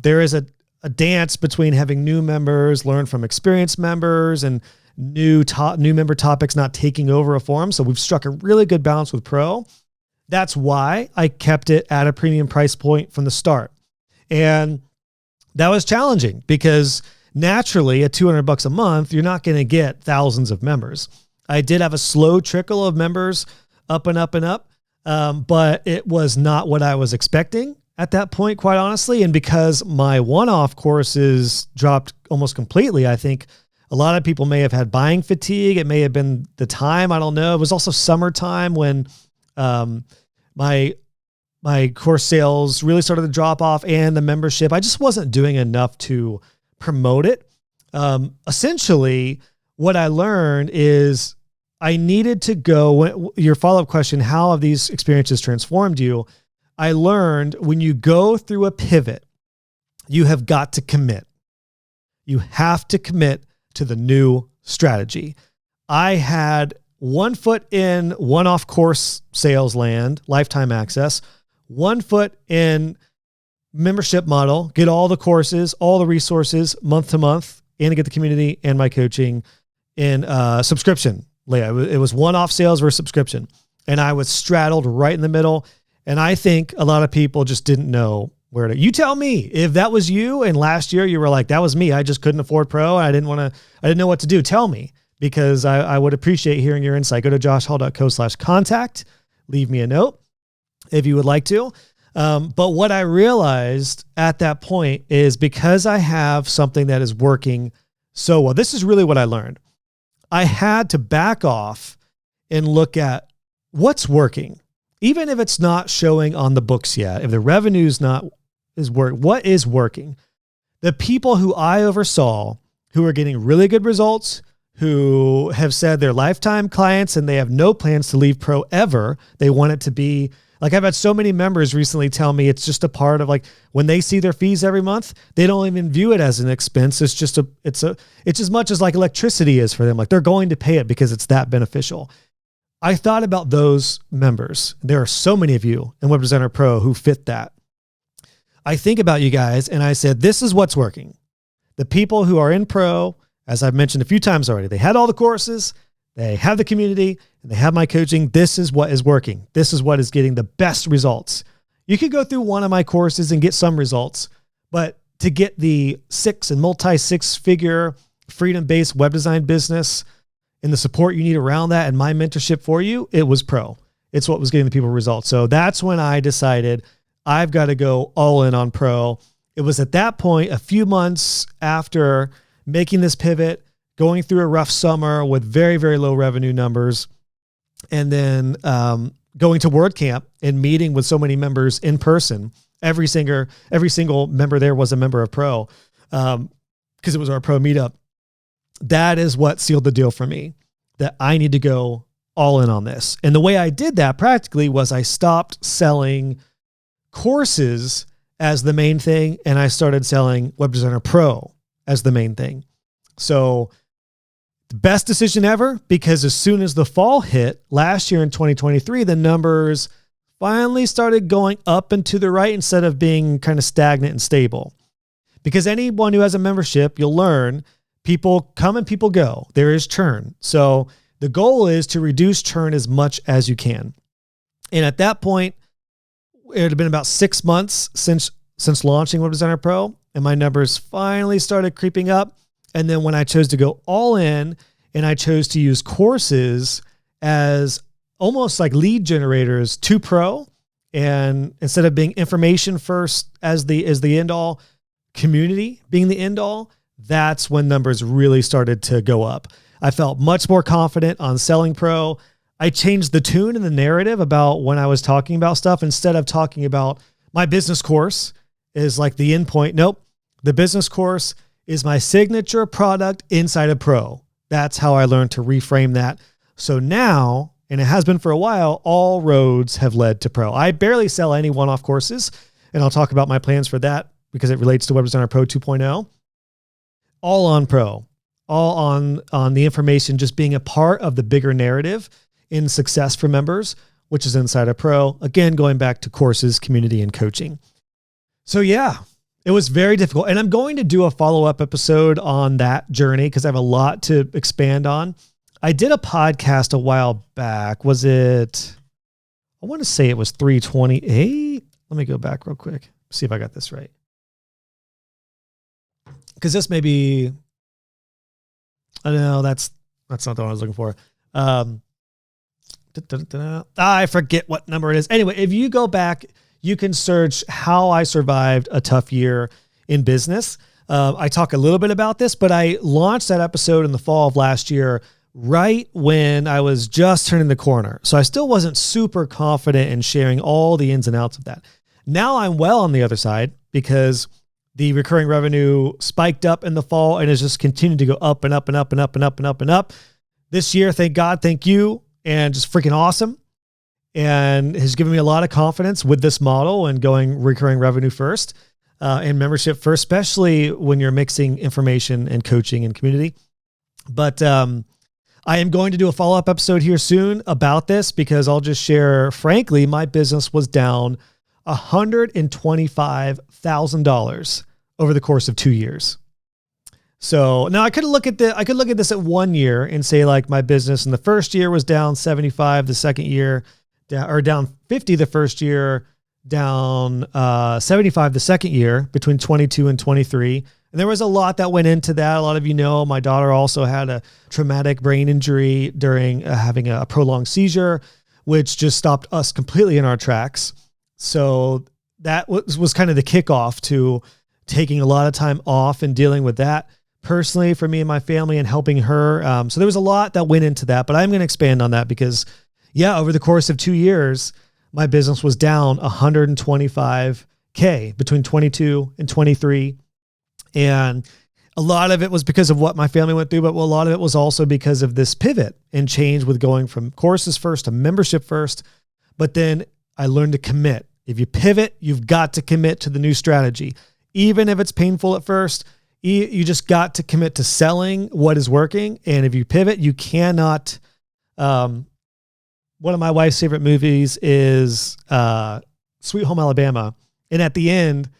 there is a dance between having new members learn from experienced members, and new member topics not taking over a forum. So we've struck a really good balance with Pro. That's why I kept it at a premium price point from the start. And that was challenging, because naturally at $200 a month, you're not going to get thousands of members. I did have a slow trickle of members up and up and up, but it was not what I was expecting at that point, quite honestly. And because my one-off courses dropped almost completely, I think a lot of people may have had buying fatigue. It may have been the time. I don't know. It was also summertime when my course sales really started to drop off, and the membership. I just wasn't doing enough to promote it. Essentially, what I learned is I needed to go. Your follow-up question, how have these experiences transformed you? I learned when you go through a pivot, you have got to commit. You have to commit to the new strategy. I had 1 foot in one-off course sales land, lifetime access, 1 foot in membership model, get all the courses, all the resources month to month, and to get the community and my coaching in subscription. It was one-off sales versus subscription. And I was straddled right in the middle. And I think a lot of people just didn't know where to. You tell me if that was you and last year you were like, that was me. I just couldn't afford pro. And I didn't know what to do. Tell me, because I would appreciate hearing your insight. Go to joshhall.co/contact. Leave me a note if you would like to. But what I realized at that point is, because I have something that is working so well, this is really what I learned. I had to back off and look at what's working, even if it's not showing on the books yet. If the revenue's not what is working? The people who I oversaw, who are getting really good results, who have said they're lifetime clients and they have no plans to leave pro ever. They want it to be like, I've had so many members recently tell me it's just a part of, like, when they see their fees every month, they don't even view it as an expense. It's as much as like electricity is for them. Like, they're going to pay it because it's that beneficial. I thought about those members. There are so many of you in Web Designer Pro who fit that. I think about you guys and I said, this is what's working. The people who are in pro, as I've mentioned a few times already, they had all the courses, they have the community, and they have my coaching. This is what is working. This is what is getting the best results. You could go through one of my courses and get some results, but to get the multi-six-figure freedom-based web design business and the support you need around that and my mentorship for you, it was pro. It's what was getting the people results. So that's when I decided I've got to go all in on pro. It was at that point, a few months after making this pivot, going through a rough summer with very, very low revenue numbers, and then going to WordCamp and meeting with so many members in person. Every single member there was a member of pro, because it was our pro meetup. That is what sealed the deal for me, that I need to go all in on this. And the way I did that practically was I stopped selling courses as the main thing, and I started selling Web Designer Pro as the main thing. So the best decision ever, because as soon as the fall hit last year in 2023, the numbers finally started going up and to the right instead of being kind of stagnant and stable. Because anyone who has a membership, you'll learn, people come and people go. There is churn. So the goal is to reduce churn as much as you can. And at that point, it had been about 6 months since launching Web Designer Pro, and my numbers finally started creeping up. And then when I chose to go all in and I chose to use courses as almost like lead generators to pro, and instead of being information first as the end all, community being the end all, that's when numbers really started to go up. I felt much more confident on selling pro. I changed the tune and the narrative about when I was talking about stuff. Instead of talking about my business course is like the end point. Nope. The business course is my signature product inside of pro. That's how I learned to reframe that. So now, and it has been for a while, all roads have led to pro. I barely sell any one-off courses, and I'll talk about my plans for that because it relates to Web Designer Pro 2.0. All on pro, all on the information just being a part of the bigger narrative in success for members, which is inside of pro. Again, going back to courses, community, and coaching. So yeah, it was very difficult. And I'm going to do a follow-up episode on that journey because I have a lot to expand on. I did a podcast a while back. I want to say it was 328. Let me go back real quick. See if I got this right. Because this may be, I know that's not the one I was looking for. I forget what number it is. Anyway, if you go back, you can search how I survived a tough year in business. I talk a little bit about this, but I launched that episode in the fall of last year, right when I was just turning the corner. So I still wasn't super confident in sharing all the ins and outs of that. Now I'm well on the other side because the recurring revenue spiked up in the fall and has just continued to go up and up and up and up and up and up and up. This year, thank God, thank you, and just freaking awesome. And has given me a lot of confidence with this model and going recurring revenue first. and membership first, especially when you're mixing information and coaching and community. But I am going to do a follow-up episode here soon about this, because I'll just share, frankly, my business was down $125,000 over the course of 2 years. So now I could look at this at 1 year and say, like, my business in the first year was down 75, the second year down 50 the first year, down 75 the second year, between 22 and 23. And there was a lot that went into that. A lot of you know, my daughter also had a traumatic brain injury during having a prolonged seizure, which just stopped us completely in our tracks. So that was kind of the kickoff to taking a lot of time off and dealing with that personally for me and my family, and helping her. So there was a lot that went into that, but I'm going to expand on that because, yeah, over the course of 2 years, my business was down $125K between 22 and 23. And a lot of it was because of what my family went through, but a lot of it was also because of this pivot and change with going from courses first to membership first. But then I learned to commit. If you pivot, you've got to commit to the new strategy. Even if it's painful at first, you just got to commit to selling what is working. And if you pivot, you cannot. One of my wife's favorite movies is Sweet Home Alabama. And at the end,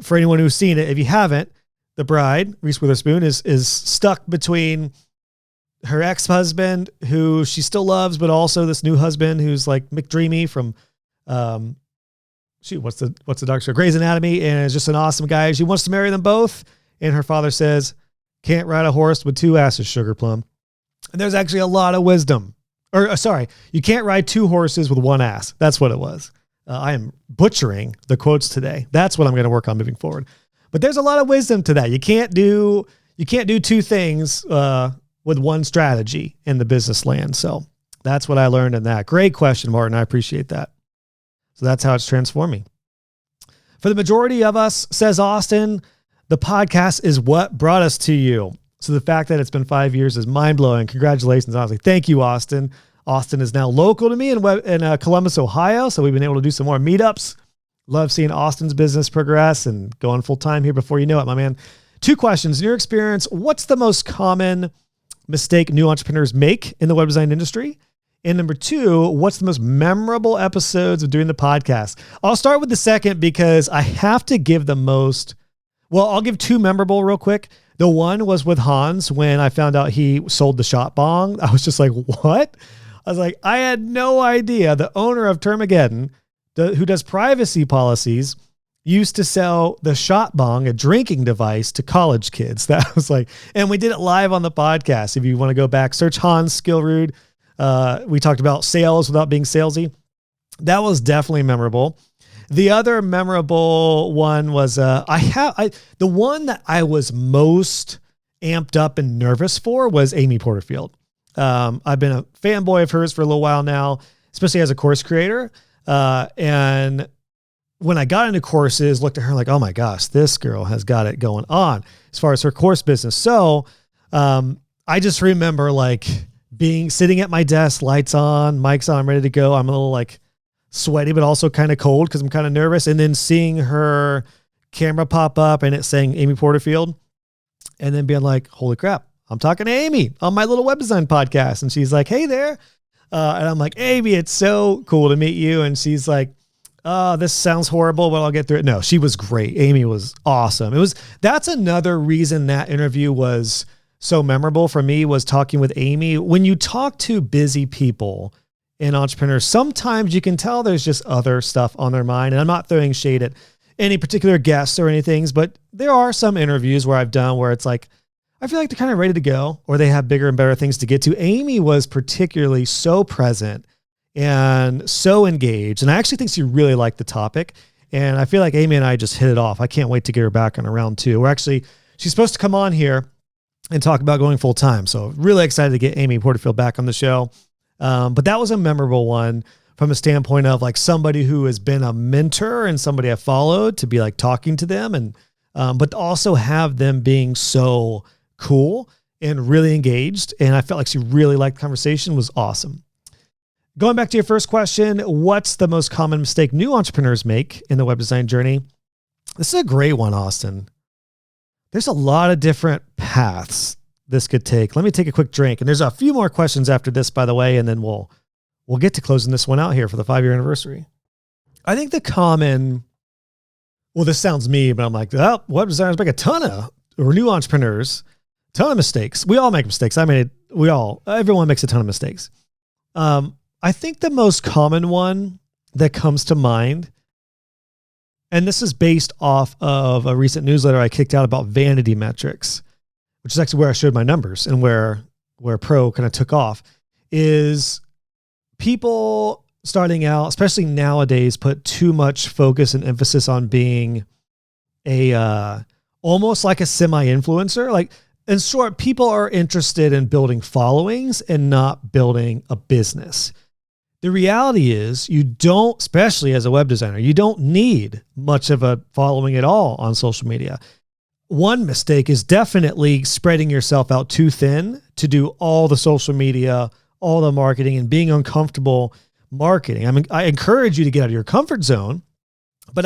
for anyone who's seen it, if you haven't, the bride, Reese Witherspoon, is stuck between her ex-husband, who she still loves, but also this new husband who's like McDreamy from what's the doctor show? Grey's Anatomy, and is just an awesome guy. She wants to marry them both, and her father says, "Can't ride a horse with two asses, Sugar Plum." And there's actually a lot of wisdom. You can't ride two horses with one ass. That's what it was. I am butchering the quotes today. That's what I'm going to work on moving forward. But there's a lot of wisdom to that. You can't do two things with one strategy in the business land. So that's what I learned in that. Great question, Martin. I appreciate that. So that's how it's transforming. For the majority of us, says Austin, the podcast is what brought us to you. So the fact that it's been 5 years is mind-blowing. Congratulations, honestly. Thank you, Austin. Austin is now local to me in Columbus, Ohio. So we've been able to do some more meetups. Love seeing Austin's business progress and going full time here before you know it, my man. 2 questions. In your experience, what's the most common mistake new entrepreneurs make in the web design industry? And number 2, what's the most memorable episodes of doing the podcast? I'll start with the second because I have to give the most. Well, I'll give 2 memorable real quick. The one was with Hans when I found out he sold the shot bong. I was just like, what? I was like, I had no idea the owner of Termageddon, who does privacy policies, used to sell the shot bong, a drinking device, to college kids. That was like, and we did it live on the podcast. If you want to go back, search Hans Skillrude. We talked about sales without being salesy. That was definitely memorable. The other memorable one was the one that I was most amped up and nervous for was Amy Porterfield. I've been a fanboy of hers for a little while now, especially as a course creator. And when I got into courses, looked at her like, oh my gosh, this girl has got it going on as far as her course business. So I just remember like sitting at my desk, lights on, mics on, I'm ready to go. I'm a little like sweaty, but also kind of cold because I'm kind of nervous. And then seeing her camera pop up and it saying Amy Porterfield, and then being like, holy crap, I'm talking to Amy on my little web design podcast. And she's like, hey there. And I'm like, Amy, it's so cool to meet you. And she's like, oh, this sounds horrible, but I'll get through it. No, she was great. Amy was awesome. That's another reason that interview was so memorable for me, was talking with Amy. When you talk to busy people and entrepreneurs, sometimes you can tell there's just other stuff on their mind. And I'm not throwing shade at any particular guests or anything, but there are some interviews where I've done where it's like, I feel like they're kind of ready to go, or they have bigger and better things to get to. Amy was particularly so present and so engaged. And I actually think she really liked the topic. And I feel like Amy and I just hit it off. I can't wait to get her back on a round 2. She's supposed to come on here and talk about going full time. So really excited to get Amy Porterfield back on the show. But that was a memorable one from a standpoint of like somebody who has been a mentor and somebody I followed, to be like talking to them, and but also have them being so cool and really engaged. And I felt like she really liked the conversation. Was awesome. Going back to your first question, what's the most common mistake new entrepreneurs make in the web design journey? This is a great one, Austin. There's a lot of different paths this could take. Let me take a quick drink. And there's a few more questions after this, by the way, and then we'll get to closing this one out here for the 5-year anniversary. I think the common, well, this sounds me, but I'm like, oh, web designers make a ton of, or new entrepreneurs, a ton of mistakes. We all make mistakes. Everyone makes a ton of mistakes. I think the most common one that comes to mind, and this is based off of a recent newsletter I kicked out about vanity metrics, which is actually where I showed my numbers and where Pro kind of took off, is people starting out, especially nowadays, put too much focus and emphasis on being a almost like a semi-influencer. Like, in short, people are interested in building followings and not building a business. The reality is you don't, especially as a web designer, you don't need much of a following at all on social media. One mistake is definitely spreading yourself out too thin to do all the social media, all the marketing, and being uncomfortable marketing. I mean, I encourage you to get out of your comfort zone, but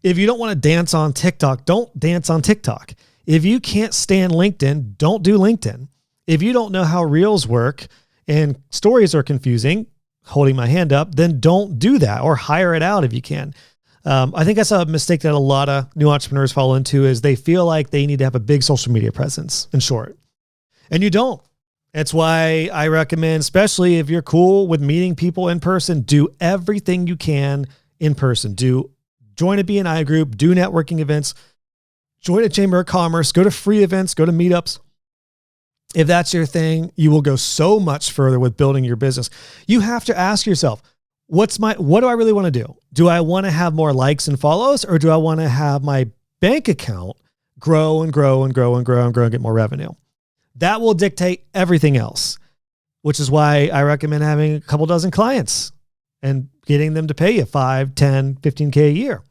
if you don't want to dance on TikTok, don't dance on TikTok. If you can't stand LinkedIn, don't do LinkedIn. If you don't know how reels work and stories are confusing, holding my hand up, then don't do that, or hire it out if you can. I think that's a mistake that a lot of new entrepreneurs fall into, is they feel like they need to have a big social media presence, in short. And you don't. That's why I recommend, especially if you're cool with meeting people in person, do everything you can in person. Join a BNI group, do networking events, join a chamber of commerce, go to free events, go to meetups. If that's your thing, you will go so much further with building your business. You have to ask yourself, what do I really want to do? Do I want to have more likes and follows, or do I want to have my bank account grow and grow and grow and grow and grow and get more revenue? That will dictate everything else, which is why I recommend having a couple dozen clients and getting them to pay you 5, 10, 15K a year.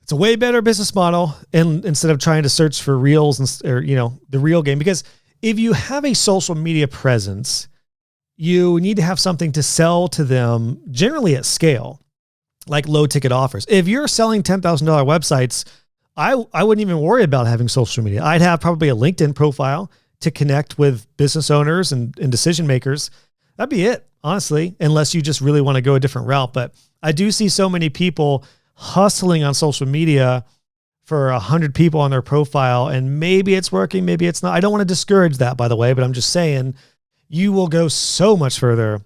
It's a way better business model, and instead of trying to search for reels or the real game. Because if you have a social media presence, you need to have something to sell to them, generally at scale, like low ticket offers. If you're selling $10,000 websites, I wouldn't even worry about having social media. I'd have probably a LinkedIn profile to connect with business owners and decision makers. That'd be it, honestly, unless you just really want to go a different route. But I do see so many people hustling on social media for 100 people on their profile, and maybe it's working, maybe it's not. I don't want to discourage that, by the way, but I'm just saying you will go so much further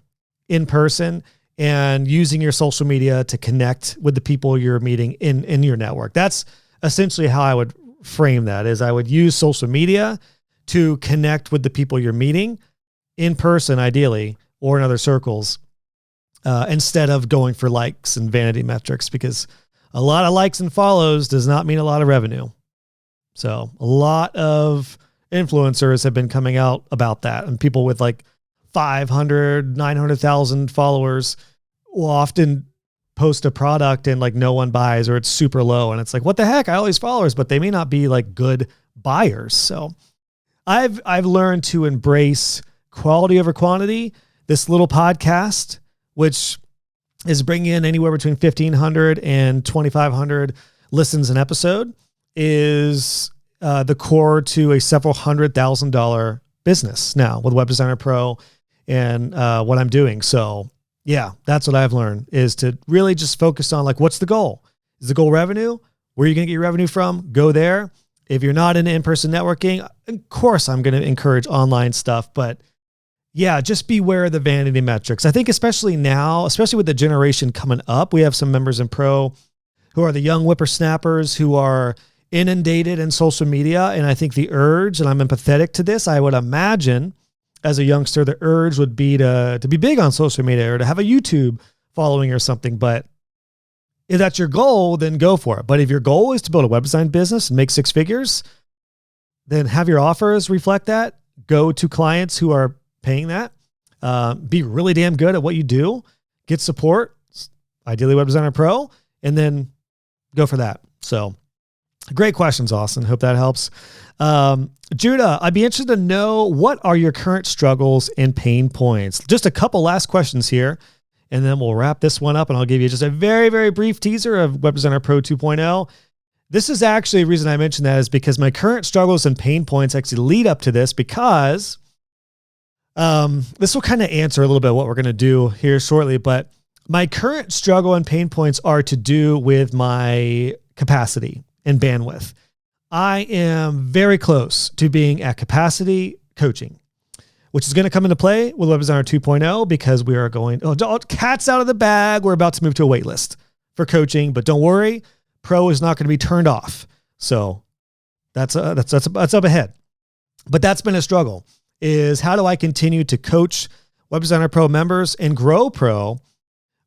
in person and using your social media to connect with the people you're meeting in your network. That's essentially how I would frame that, is I would use social media to connect with the people you're meeting in person, ideally, or in other circles, instead of going for likes and vanity metrics, because a lot of likes and follows does not mean a lot of revenue. So a lot of influencers have been coming out about that, and people with like 500, 900,000 followers will often post a product and like no one buys, or it's super low. And it's like, what the heck? I have all these followers, but they may not be like good buyers. So I've learned to embrace quality over quantity. This little podcast, which is bringing in anywhere between 1,500 and 2,500 listens an episode, is the core to a several $100,000 business now with Web Designer Pro and what I'm doing. So yeah, that's what I've learned, is to really just focus on like, what's the goal? Is the goal revenue? Where are you going to get your revenue from? Go there. If you're not into in-person networking, of course, I'm going to encourage online stuff, but yeah, just beware of the vanity metrics. I think especially now, especially with the generation coming up, we have some members in Pro who are the young whippersnappers who are inundated in social media. And I think the urge, and I'm empathetic to this, I would imagine as a youngster, the urge would be to be big on social media or to have a YouTube following or something. But if that's your goal, then go for it. But if your goal is to build a web design business and make 6 figures, then have your offers reflect that. Go to clients who are paying that. Be really damn good at what you do. Get support, ideally Web Designer Pro, and then go for that. So great questions, Austin. Hope that helps. Judah, I'd be interested to know, what are your current struggles and pain points? Just a couple last questions here, and then we'll wrap this one up, and I'll give you just a very, very brief teaser of Web Designer Pro 2.0. This is actually the reason I mentioned that is because my current struggles and pain points actually lead up to this, because this will kind of answer a little bit what we're going to do here shortly. But my current struggle and pain points are to do with my capacity and bandwidth. I am very close to being at capacity coaching, which is going to come into play with Web Designer 2.0, because we are going, cat's out of the bag. We're about to move to a wait list for coaching, but don't worry, Pro is not going to be turned off. So that's up ahead. But that's been a struggle, is how do I continue to coach Web Designer Pro members and grow Pro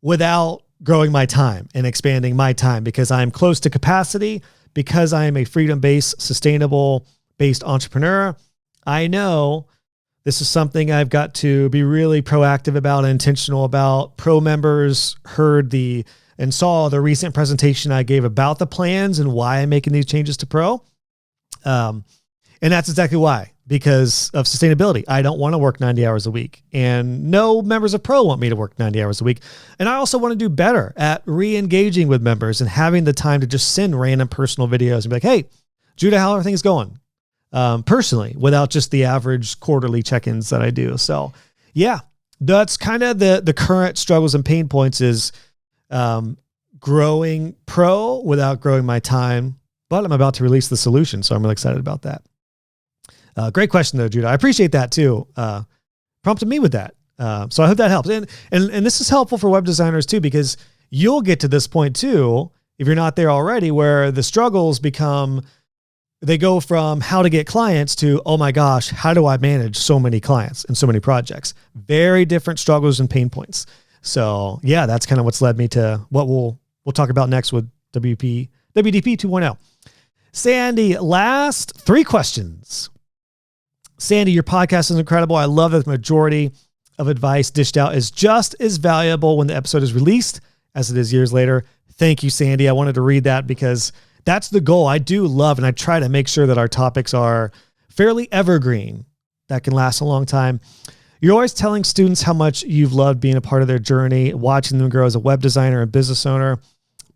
without growing my time and expanding my time, because I'm close to capacity, because I am a freedom-based, sustainable-based entrepreneur. I know this is something I've got to be really proactive about and intentional about. Pro members heard and saw the recent presentation I gave about the plans and why I'm making these changes to Pro. And that's exactly why, because of sustainability. I don't want to work 90 hours a week, and no members of Pro want me to work 90 hours a week. And I also want to do better at re-engaging with members and having the time to just send random personal videos and be like, hey, Judah, how are things going? Personally, without just the average quarterly check-ins that I do. So yeah, that's kind of the current struggles and pain points, is growing Pro without growing my time, but I'm about to release the solution. So I'm really excited about that. Great question though, Judah. I appreciate that too. Prompted me with that. So I hope that helps. And this is helpful for web designers too, because you'll get to this point too, if you're not there already, where the struggles they go from how to get clients to, oh my gosh, how do I manage so many clients and so many projects? Very different struggles and pain points. So yeah, that's kind of what's led me to what we'll talk about next with WDP 2.0. Sandy, last 3 questions. Sandy, your podcast is incredible. I love that the majority of advice dished out is just as valuable when the episode is released as it is years later. Thank you, Sandy. I wanted to read that because that's the goal. I do love, and I try to make sure that our topics are fairly evergreen, that can last a long time. You're always telling students how much you've loved being a part of their journey, watching them grow as a web designer and business owner.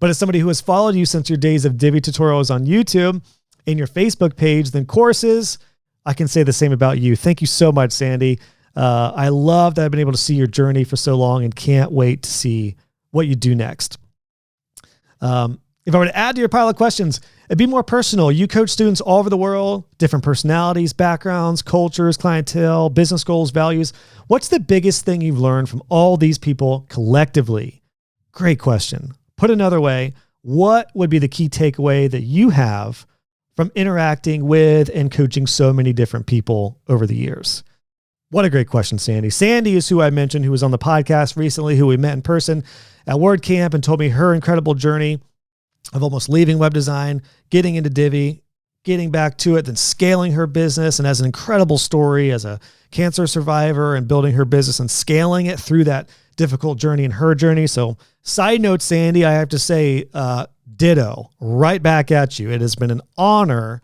But as somebody who has followed you since your days of Divi tutorials on YouTube and your Facebook page, then courses, I can say the same about you. Thank you so much, Sandy. I love that I've been able to see your journey for so long and can't wait to see what you do next. If I were to add to your pile of questions, it'd be more personal. You coach students all over the world, different personalities, backgrounds, cultures, clientele, business goals, values. What's the biggest thing you've learned from all these people collectively? Great question. Put another way, what would be the key takeaway that you have from interacting with and coaching so many different people over the years? What a great question, Sandy. Sandy is who I mentioned, who was on the podcast recently, who we met in person at WordCamp and told me her incredible journey of almost leaving web design, getting into Divi, getting back to it, then scaling her business, and has an incredible story as a cancer survivor and building her business and scaling it through that difficult journey in her journey. So side note, Sandy, I have to say, ditto, right back at you. It has been an honor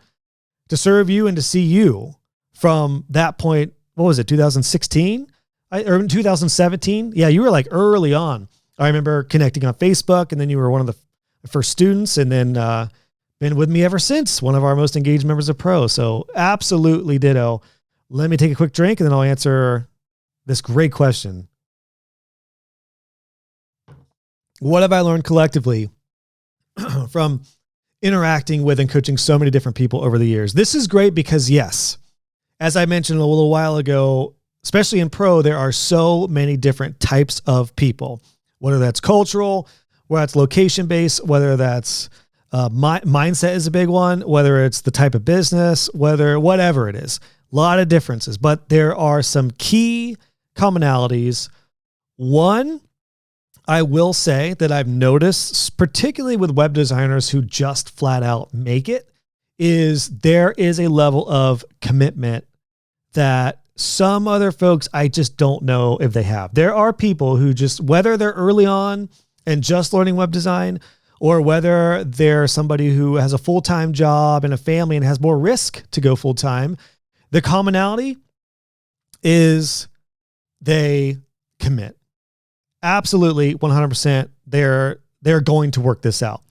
to serve you and to see you from that point. What was it, 2016 or 2017? Yeah, you were like early on. I remember connecting on Facebook, and then you were one of the first students, and then been with me ever since, one of our most engaged members of Pro. So absolutely ditto. Let me take a quick drink and then I'll answer this great question. What have I learned collectively from interacting with and coaching so many different people over the years? This is great because, yes, as I mentioned a little while ago, especially in Pro, there are so many different types of people, whether that's cultural, whether that's location-based, whether that's mindset is a big one, whether it's the type of business, whatever it is. A lot of differences, but there are some key commonalities. One, I will say that I've noticed, particularly with web designers who just flat out make it, is there is a level of commitment that some other folks, I just don't know if they have. There are people who just, whether they're early on and just learning web design, or whether they're somebody who has a full-time job and a family and has more risk to go full-time, the commonality is they commit. Absolutely, 100%. They're going to work this out.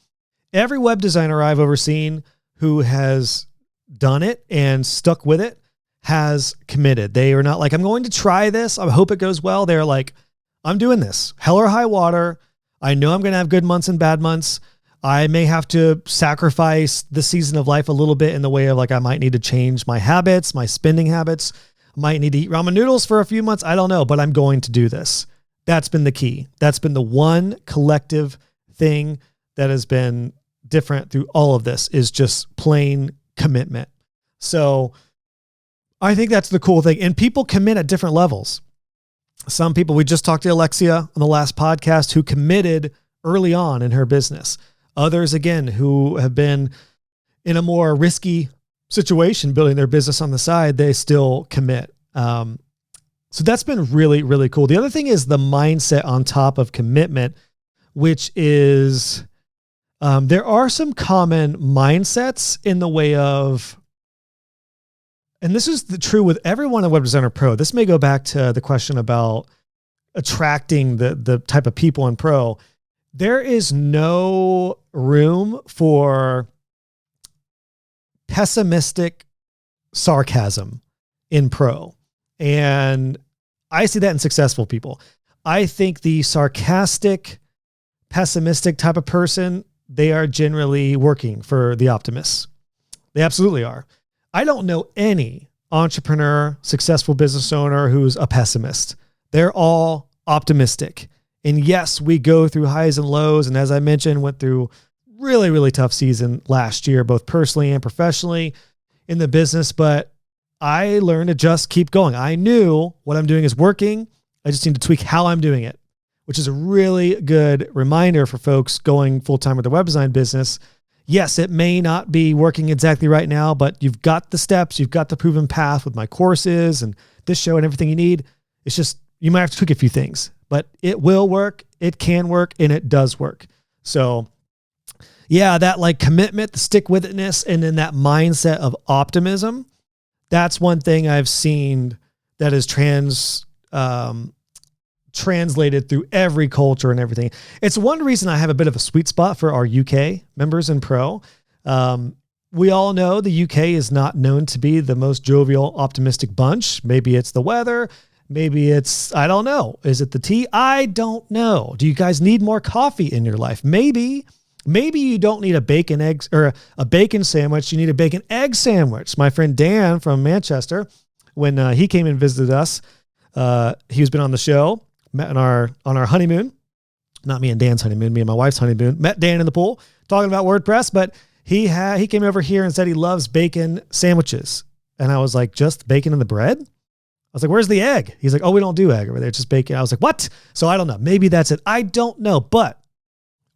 every web designer I've ever seen who has done it and stuck with it has committed. They are not like, I'm going to try this, I hope it goes well. They're like, I'm doing this, hell or high water. I know I'm going to have good months and bad months. I may have to sacrifice the season of life a little bit in the way of like, I might need to change my habits, my spending habits. I might need to eat ramen noodles for a few months. I don't know, but I'm going to do this. That's been the key. That's been the one collective thing that has been different through all of this, is just plain commitment. So I think that's the cool thing. And people commit at different levels. Some people, we just talked to Alexia on the last podcast, who committed early on in her business. Others, again, who have been in a more risky situation building their business on the side, they still commit. So that's been really, really cool. The other thing is the mindset on top of commitment, which is there are some common mindsets in the way of, and this is true with everyone at Web Designer Pro. This may go back to the question about attracting the type of people in Pro. There is no room for pessimistic sarcasm in Pro. And I see that in successful people. I think the sarcastic, pessimistic type of person, they are generally working for the optimists. They absolutely are. I don't know any entrepreneur, successful business owner who's a pessimist. They're all optimistic. And yes, we go through highs and lows. And as I mentioned, went through really, really tough season last year, both personally and professionally in the business. But I learned to just keep going. I knew what I'm doing is working. I just need to tweak how I'm doing it, which is a really good reminder for folks going full-time with their web design business. Yes, it may not be working exactly right now, but you've got the steps, you've got the proven path with my courses and this show and everything you need. It's just, you might have to tweak a few things, but it will work, it can work, and it does work. So yeah, that like commitment, the stick with itness, and then that mindset of optimism, that's one thing I've seen that is translated through every culture and everything. It's one reason I have a bit of a sweet spot for our UK members in Pro. We all know the UK is not known to be the most jovial, optimistic bunch. Maybe it's the weather. Maybe it's, I don't know. Is it the tea? I don't know. Do you guys need more coffee in your life? Maybe you don't need a bacon eggs or a bacon sandwich. You need a bacon egg sandwich. My friend Dan from Manchester, when he came and visited us, he's been on the show, met on our honeymoon, not me and Dan's honeymoon, me and my wife's honeymoon, met Dan in the pool talking about WordPress, but he came over here and said he loves bacon sandwiches. And I was like, just bacon in the bread? I was like, where's the egg? He's like, oh, we don't do egg over there. It's just bacon. I was like, what? So I don't know. Maybe that's it. I don't know. But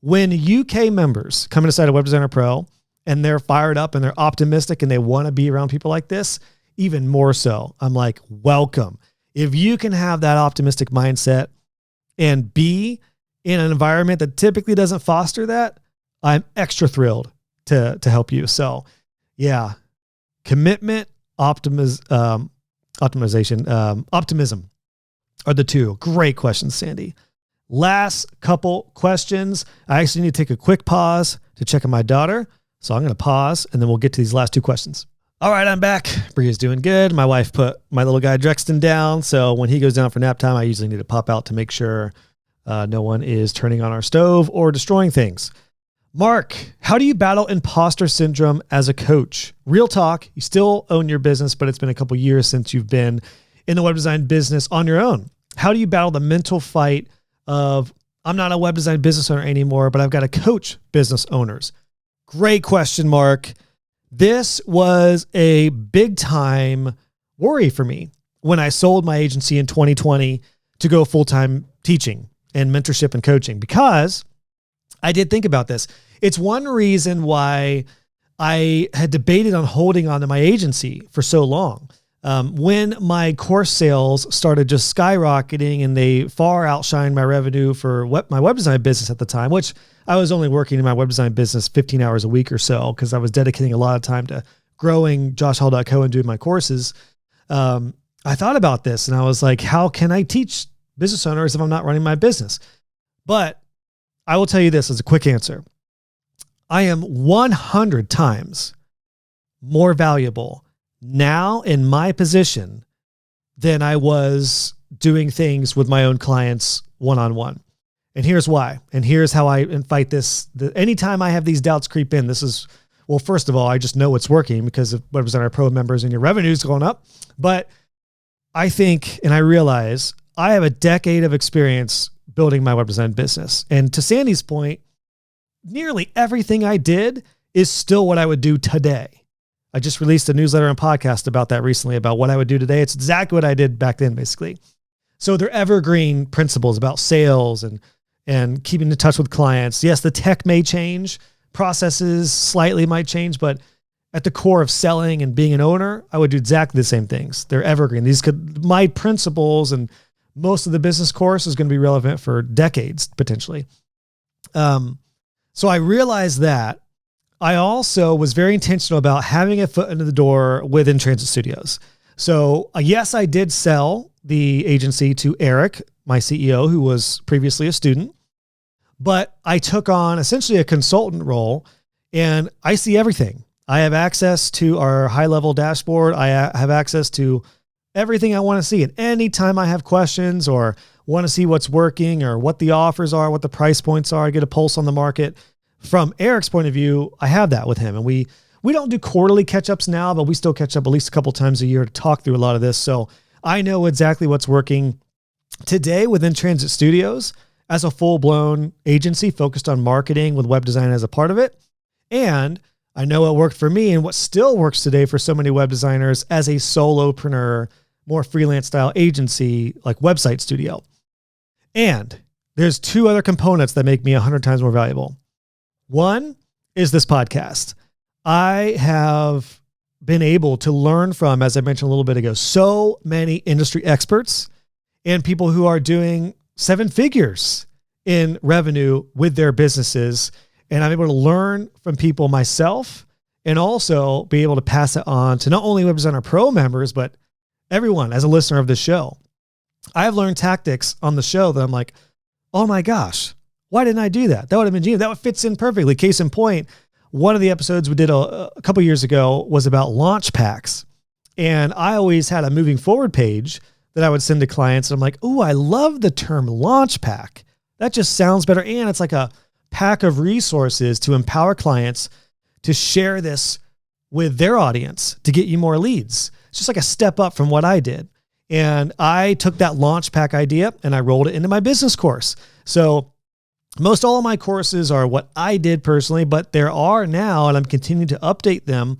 when UK members come inside a Web Designer Pro and they're fired up and they're optimistic and they want to be around people like this, even more so, I'm like, welcome. If you can have that optimistic mindset and be in an environment that typically doesn't foster that, I'm extra thrilled to help you. So yeah, commitment, optimism are the two. Great questions, Sandy. Last couple questions. I actually need to take a quick pause to check on my daughter. So I'm going to pause and then we'll get to these last two questions. All right, I'm back. Bria's doing good. My wife put my little guy Drexton down. So when he goes down for nap time, I usually need to pop out to make sure no one is turning on our stove or destroying things. Mark, how do you battle imposter syndrome as a coach? Real talk, you still own your business, but it's been a couple years since you've been in the web design business on your own. How do you battle the mental fight of, I'm not a web design business owner anymore, but I've got to coach business owners? Great question, Mark. This was a big time worry for me when I sold my agency in 2020 to go full-time teaching and mentorship and coaching, because I did think about this. It's one reason why I had debated on holding on to my agency for so long. When my course sales started just skyrocketing and they far outshined my revenue for my web design business at the time, which I was only working in my web design business 15 hours a week or so because I was dedicating a lot of time to growing joshhall.co and doing my courses. I thought about this and I was like, how can I teach business owners if I'm not running my business? But I will tell you this as a quick answer. I am 100 times more valuable now in my position than I was doing things with my own clients one-on-one. And here's why. And here's how I fight this. Anytime I have these doubts creep in, well, first of all, I just know it's working because of Web Designer Pro members and your revenue's going up. But I think, and I realize I have a decade of experience building my web design business. And to Sandy's point, nearly everything I did is still what I would do today. I just released a newsletter and podcast about that recently, about what I would do today. It's exactly what I did back then, basically. So they're evergreen principles about sales and keeping in touch with clients. Yes, the tech may change, processes slightly might change, but at the core of selling and being an owner, I would do exactly the same things. They're evergreen. My principles and most of the business course is going to be relevant for decades, potentially. So I realized that. I also was very intentional about having a foot into the door with In Transit Studios. So yes, I did sell the agency to Eric, my CEO, who was previously a student, but I took on essentially a consultant role, and I see everything. I have access to our high-level dashboard. I have access to everything I want to see. And anytime I have questions or want to see what's working or what the offers are, what the price points are, I get a pulse on the market. From Eric's point of view, I have that with him. And we don't do quarterly catch-ups now, but we still catch up at least a couple times a year to talk through a lot of this. So I know exactly what's working today within Transit Studios as a full-blown agency focused on marketing with web design as a part of it. And I know what worked for me and what still works today for so many web designers as a solopreneur, more freelance style agency like Website Studio. And there's two other components that make me 100 times more valuable. One is this podcast. I have been able to learn from, as I mentioned a little bit ago, so many industry experts and people who are doing 7 figures in revenue with their businesses. And I'm able to learn from people myself and also be able to pass it on to not only Web Designer Pro members, but everyone as a listener of this show. I've learned tactics on the show that I'm like, oh my gosh, why didn't I do that? That would have been genius. That fits in perfectly. Case in point, one of the episodes we did a couple years ago was about launch packs. And I always had a moving forward page that I would send to clients. And I'm like, oh, I love the term launch pack. That just sounds better. And it's like a pack of resources to empower clients to share this with their audience to get you more leads. It's just like a step up from what I did. And I took that launch pack idea and I rolled it into my business course. So most all of my courses are what I did personally, but there are now, and I'm continuing to update them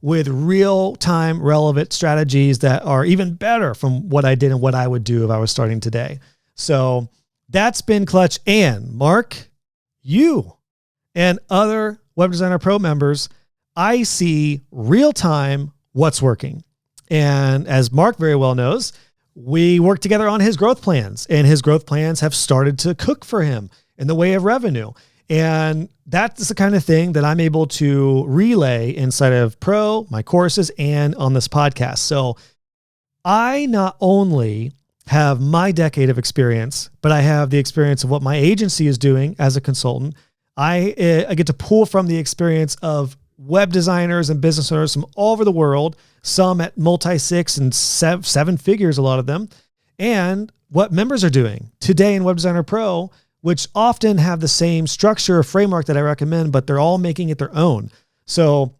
with real-time relevant strategies that are even better from what I did and what I would do if I was starting today. So that's been clutch. And Mark, you and other Web Designer Pro members, I see real-time what's working. And as Mark very well knows, we work together on his growth plans, and his growth plans have started to cook for him in the way of revenue. And that's the kind of thing that I'm able to relay inside of Pro, my courses, and on this podcast. So I not only have my decade of experience, but I have the experience of what my agency is doing as a consultant. I get to pull from the experience of web designers and business owners from all over the world, some at multi-6 and 7 figures, a lot of them, and what members are doing today in Web Designer Pro, which often have the same structure or framework that I recommend, but they're all making it their own. So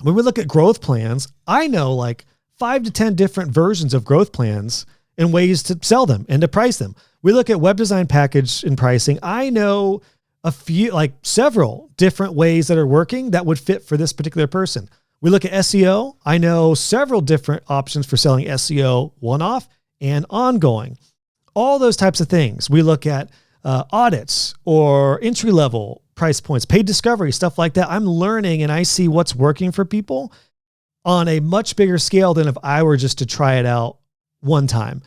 when we look at growth plans, I know like 5 to 10 different versions of growth plans and ways to sell them and to price them. We look at web design package and pricing. I know a few, like several different ways that are working that would fit for this particular person. We look at SEO. I know several different options for selling SEO one-off and ongoing. All those types of things. We look at audits or entry-level price points, paid discovery, stuff like that. I'm learning and I see what's working for people on a much bigger scale than if I were just to try it out one time.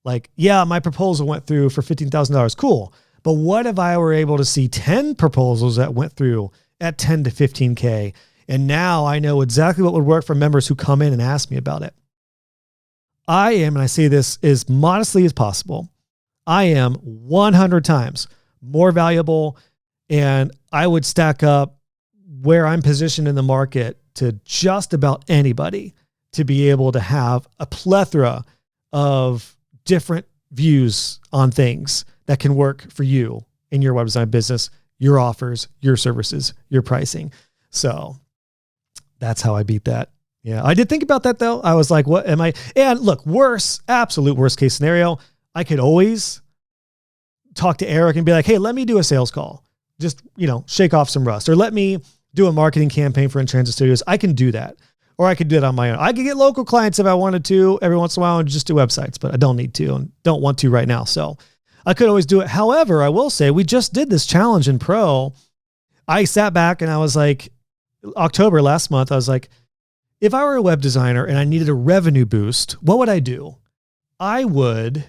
Like, yeah, my proposal went through for $15,000. Cool. But what if I were able to see 10 proposals that went through at 10 to 15K? And now I know exactly what would work for members who come in and ask me about it. I am, and I say this as modestly as possible, I am 100 times more valuable, and I would stack up where I'm positioned in the market to just about anybody to be able to have a plethora of different views on things that can work for you in your web design business, your offers, your services, your pricing. So that's how I beat that. Yeah. I did think about that though. I was like, what am I? And look, absolute worst case scenario, I could always talk to Eric and be like, hey, let me do a sales call. Just, shake off some rust, or let me do a marketing campaign for In Transit Studios. I can do that. Or I could do it on my own. I could get local clients if I wanted to every once in a while and just do websites, but I don't need to and don't want to right now. So I could always do it. However, I will say we just did this challenge in Pro. I sat back and I was like, October last month, I was like, if I were a web designer and I needed a revenue boost, what would I do? I would,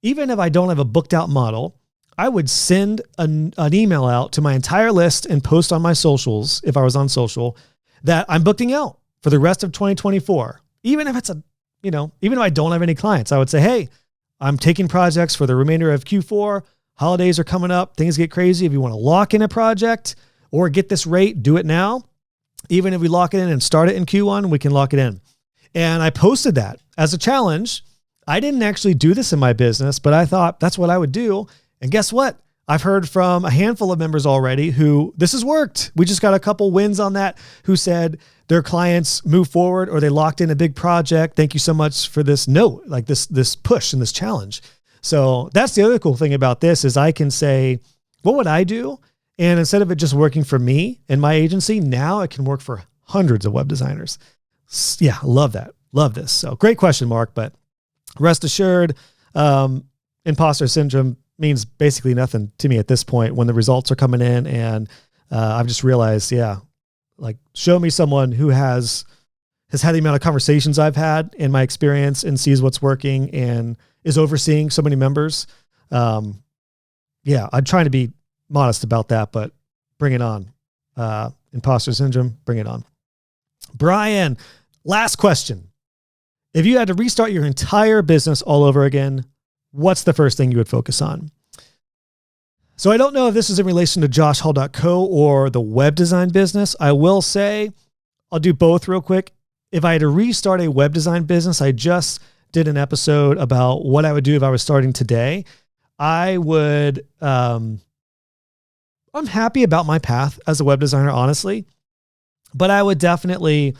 even if I don't have a booked out model, I would send an email out to my entire list and post on my socials, if I was on social, that I'm booking out for the rest of 2024. Even if it's even if I don't have any clients, I would say, hey, I'm taking projects for the remainder of Q4. Holidays are coming up. Things get crazy. If you want to lock in a project or get this rate, do it now. Even if we lock it in and start it in Q1, we can lock it in. And I posted that as a challenge. I didn't actually do this in my business, but I thought that's what I would do. And guess what? I've heard from a handful of members already who this has worked. We just got a couple wins on that, who said their clients move forward or they locked in a big project. Thank you so much for this note, like this push and this challenge. So that's the other cool thing about this is I can say, what would I do? And instead of it just working for me and my agency, now it can work for hundreds of web designers. Yeah, love that. Love this. So great question, Mark, but rest assured, imposter syndrome means basically nothing to me at this point when the results are coming in. And I've just realized, like show me someone who has had the amount of conversations I've had in my experience and sees what's working and is overseeing so many members. I'm trying to be modest about that, but bring it on. Imposter syndrome, bring it on. Brian, last question. If you had to restart your entire business all over again, what's the first thing you would focus on? So I don't know if this is in relation to joshhall.co or the web design business. I will say, I'll do both real quick. If I had to restart a web design business, I just did an episode about what I would do if I was starting today. I would, I'm happy about my path as a web designer, honestly, but I would definitely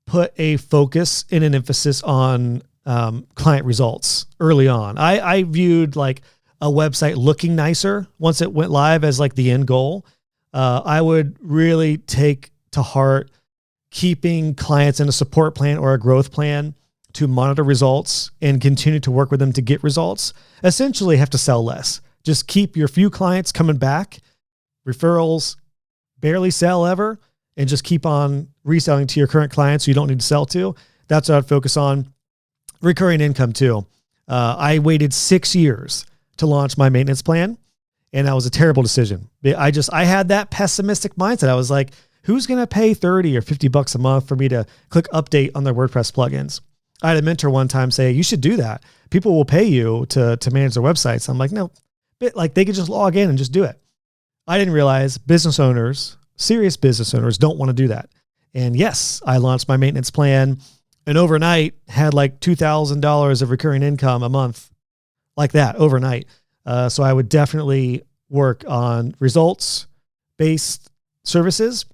put a focus and an emphasis on client results early on. I viewed like a website looking nicer once it went live as like the end goal. I would really take to heart keeping clients in a support plan or a growth plan to monitor results and continue to work with them to get results. Essentially have to sell less. Just keep your few clients coming back, referrals, barely sell ever, and just keep on reselling to your current clients who you don't need to sell to. That's what I'd focus on. Recurring income too. I waited 6 years to launch my maintenance plan, and that was a terrible decision. I had that pessimistic mindset. I was like, who's going to pay 30 or 50 bucks a month for me to click update on their WordPress plugins? I had a mentor one time say, you should do that. People will pay you to manage their websites. I'm like, no, like they could just log in and just do it. I didn't realize business owners, serious business owners, don't want to do that. And yes, I launched my maintenance plan and overnight had like $2,000 of recurring income a month like that overnight. So I would definitely work on results-based services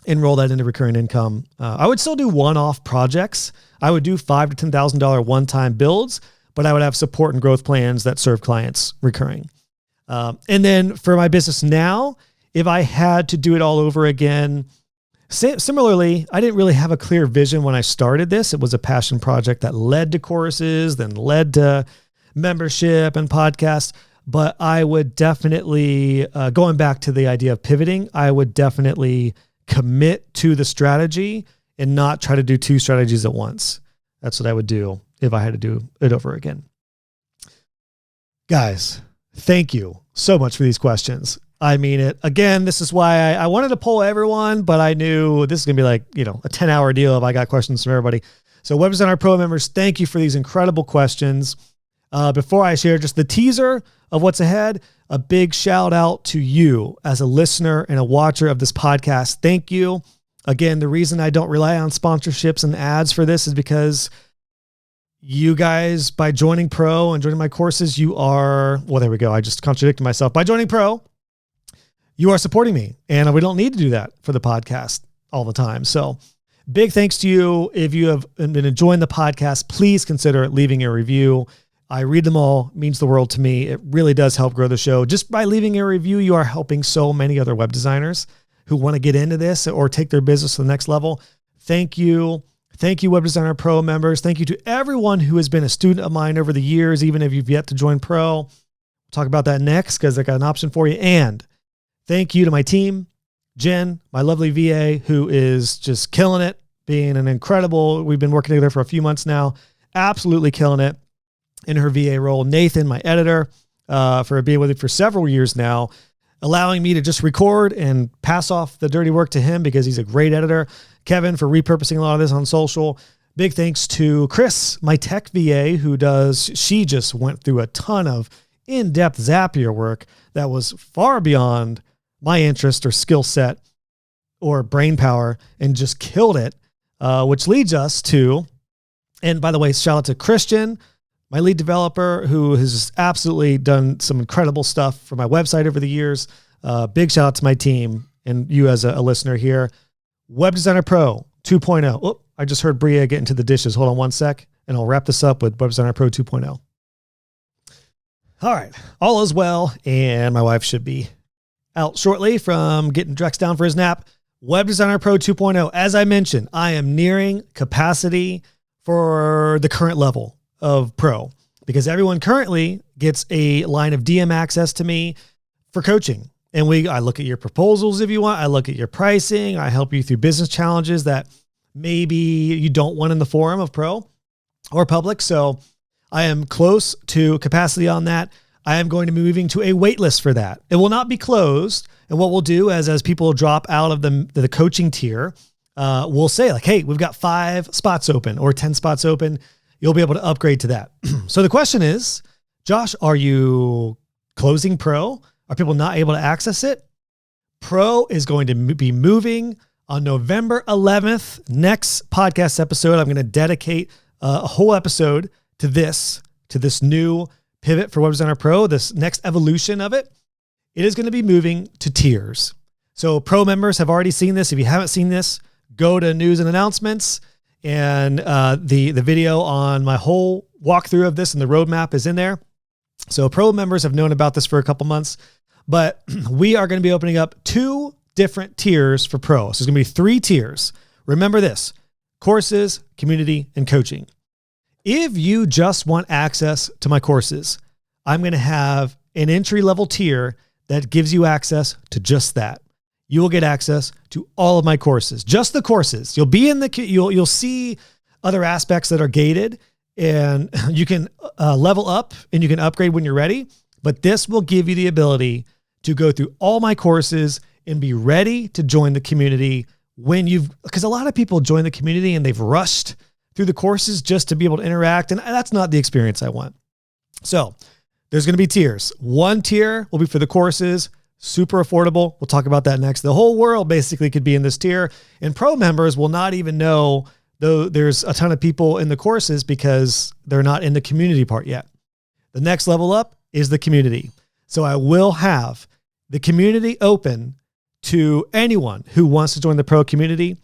and roll that into recurring income. I would still do one-off projects. I would do $5,000 to $10,000 one-time builds, but I would have support and growth plans that serve clients recurring. And then for my business now, if I had to do it all over again, similarly, I didn't really have a clear vision when I started this. It was a passion project that led to courses, then led to membership and podcasts. But I would definitely, going back to the idea of pivoting, I would definitely commit to the strategy and not try to do two strategies at once. That's what I would do if I had to do it over again. Guys, thank you so much for these questions. I mean it. Again, this is why I wanted to poll everyone, but I knew this is going to be like, a 10-hour deal if I got questions from everybody. So Web Designer Pro members, thank you for these incredible questions. Before I share just the teaser of what's ahead, a big shout out to you as a listener and a watcher of this podcast. Thank you. Again, the reason I don't rely on sponsorships and ads for this is because you guys, by joining Pro and joining my courses, you are, well, there we go. I just contradicted myself. By joining Pro, you are supporting me, and we don't need to do that for the podcast all the time. So big thanks to you. If you have been enjoying the podcast, please consider leaving a review. I read them all. It means the world to me. It really does help grow the show. Just by leaving a review, you are helping so many other web designers who want to get into this or take their business to the next level. Thank you. Thank you, Web Designer Pro members. Thank you to everyone who has been a student of mine over the years, even if you've yet to join Pro. We'll talk about that next because I got an option for you. And thank you to my team, Jen, my lovely VA, who is just killing it, being an incredible, we've been working together for a few months now, absolutely killing it in her VA role. Nathan, my editor, for being with me for several years now, allowing me to just record and pass off the dirty work to him because he's a great editor. Kevin for repurposing a lot of this on social. Big thanks to Chris, my tech VA, she just went through a ton of in-depth Zapier work that was far beyond my interest or skill set or brain power and just killed it, which leads us to, and by the way, shout out to Christian, my lead developer, who has absolutely done some incredible stuff for my website over the years. Big shout out to my team and you as a listener here. Web Designer Pro 2.0. Oh, I just heard Bria get into the dishes. Hold on one sec, and I'll wrap this up with Web Designer Pro 2.0. All right, all is well, and my wife should be out shortly from getting Drex down for his nap. Web Designer Pro 2.0. As I mentioned, I am nearing capacity for the current level of Pro because everyone currently gets a line of DM access to me for coaching. And I look at your proposals if you want. I look at your pricing. I help you through business challenges that maybe you don't want in the forum of Pro or public. So I am close to capacity on that. I am going to be moving to a wait list for that. It will not be closed. And what we'll do as people drop out of the coaching tier, we'll say like, hey, we've got 5 spots open or 10 spots open. You'll be able to upgrade to that. So the question is, Josh, are you closing Pro? Are people not able to access it? Pro is going to be moving on November 11th. Next podcast episode, I'm going to dedicate a whole episode to this new pivot for Web Designer Pro, this next evolution of it. It is going to be moving to tiers. So Pro members have already seen this. If you haven't seen this, go to news and announcements. And the video on my whole walkthrough of this and the roadmap is in there. So Pro members have known about this for a couple months, but we are going to be opening up 2 different tiers for Pro. So it's going to be 3 tiers. Remember this: courses, community, and coaching. If you just want access to my courses, I'm going to have an entry-level tier that gives you access to just that. You will get access to all of my courses, just the courses. You'll be you'll see other aspects that are gated, and you can level up and you can upgrade when you're ready. But this will give you the ability to go through all my courses and be ready to join the community because a lot of people join the community and they've rushed through the courses just to be able to interact. And that's not the experience I want. So there's going to be tiers. 1 tier will be for the courses, super affordable. We'll talk about that next. The whole world basically could be in this tier, and Pro members will not even know, though there's a ton of people in the courses because they're not in the community part yet. The next level up is the community. So I will have the community open to anyone who wants to join the Pro community,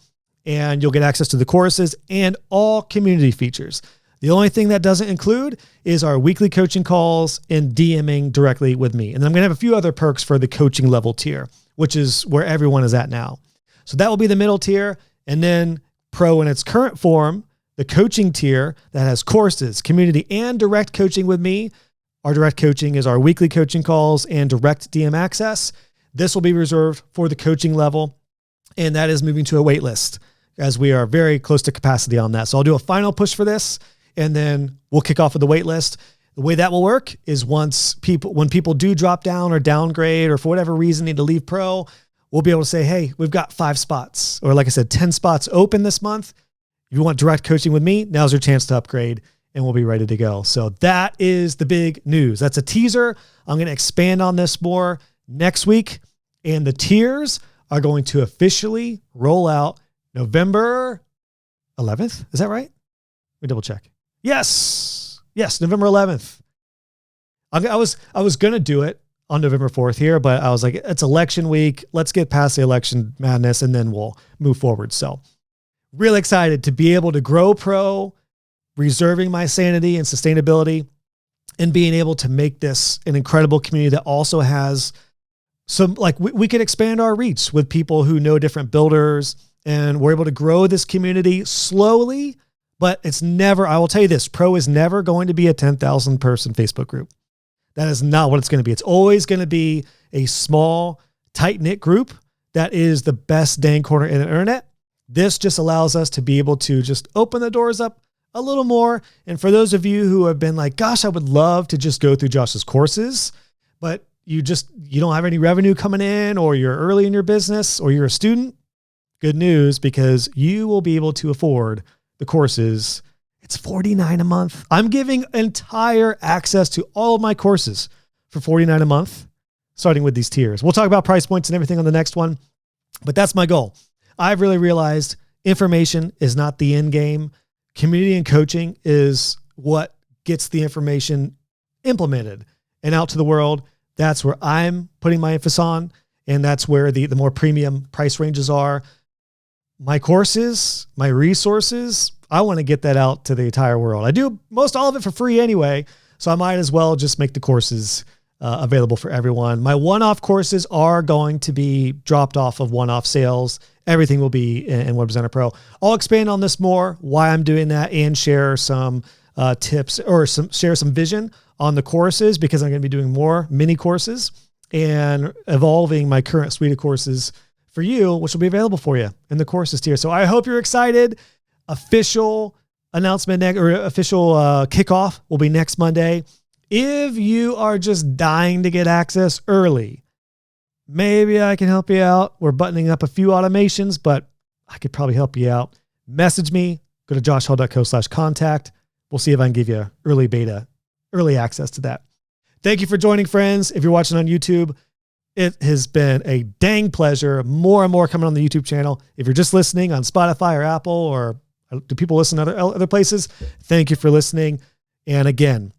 and you'll get access to the courses and all community features. The only thing that doesn't include is our weekly coaching calls and DMing directly with me. And I'm going to have a few other perks for the coaching level tier, which is where everyone is at now. So that will be the middle tier. And then Pro in its current form, the coaching tier that has courses, community, and direct coaching with me. Our direct coaching is our weekly coaching calls and direct DM access. This will be reserved for the coaching level, and that is moving to a wait list as we are very close to capacity on that. So I'll do a final push for this, and then we'll kick off with the wait list. The way that will work is when people do drop down or downgrade or for whatever reason need to leave Pro, we'll be able to say, hey, we've got 5 spots, or like I said, 10 spots open this month. If you want direct coaching with me, now's your chance to upgrade and we'll be ready to go. So that is the big news. That's a teaser. I'm going to expand on this more next week. And the tiers are going to officially roll out November 11th. Is that right? Let me double check. Yes, November 11th. I was going to do it on November 4th here, but I was like, it's election week. Let's get past the election madness and then we'll move forward. So really excited to be able to grow pro, reserving my sanity and sustainability, and being able to make this an incredible community that also has some, like we could expand our reach with people who know different builders, and we're able to grow this community slowly, but it's never, I will tell you this, pro is never going to be a 10,000 person Facebook group. That is not what it's going to be. It's always going to be a small, tight-knit group that is the best dang corner in the internet. This just allows us to be able to just open the doors up a little more. And for those of you who have been like, gosh, I would love to just go through Josh's courses, but you don't have any revenue coming in, or you're early in your business, or you're a student, good news, because you will be able to afford the courses. It's $49 a month. I'm giving entire access to all of my courses for $49 a month, starting with these tiers. We'll talk about price points and everything on the next one, but that's my goal. I've really realized information is not the end game. Community and coaching is what gets the information implemented and out to the world. That's where I'm putting my emphasis on, and that's where the more premium price ranges are. My courses, my resources, I want to get that out to the entire world. I do most all of it for free anyway, so I might as well just make the courses available for everyone. My one-off courses are going to be dropped off of one-off sales. Everything will be in Web Designer Pro. I'll expand on this more, why I'm doing that, and share some tips, or share some vision on the courses, because I'm going to be doing more mini courses and evolving my current suite of courses for you, which will be available for you in the courses tier. So I hope you're excited. Official announcement or official kickoff will be next Monday. If you are just dying to get access early, maybe I can help you out. We're buttoning up a few automations, but I could probably help you out. Message me, go to joshhall.co/contact. We'll see if I can give you early beta, early access to that. Thank you for joining, friends. If you're watching on YouTube, it has been a dang pleasure. More and more coming on the YouTube channel. If you're just listening on Spotify or Apple, or do people listen to other places? Thank you for listening. And again,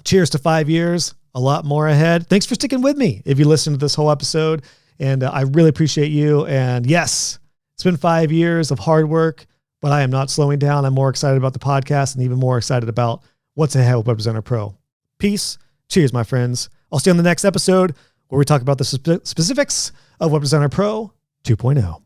cheers to 5 years, a lot more ahead. Thanks for sticking with me if you listened to this whole episode. And I really appreciate you. And yes, it's been 5 years of hard work, but I am not slowing down. I'm more excited about the podcast, and even more excited about what's ahead with Web Designer Pro. Peace. Cheers, my friends. I'll see you on the next episode, where we talk about the specifics of Web Designer Pro 2.0.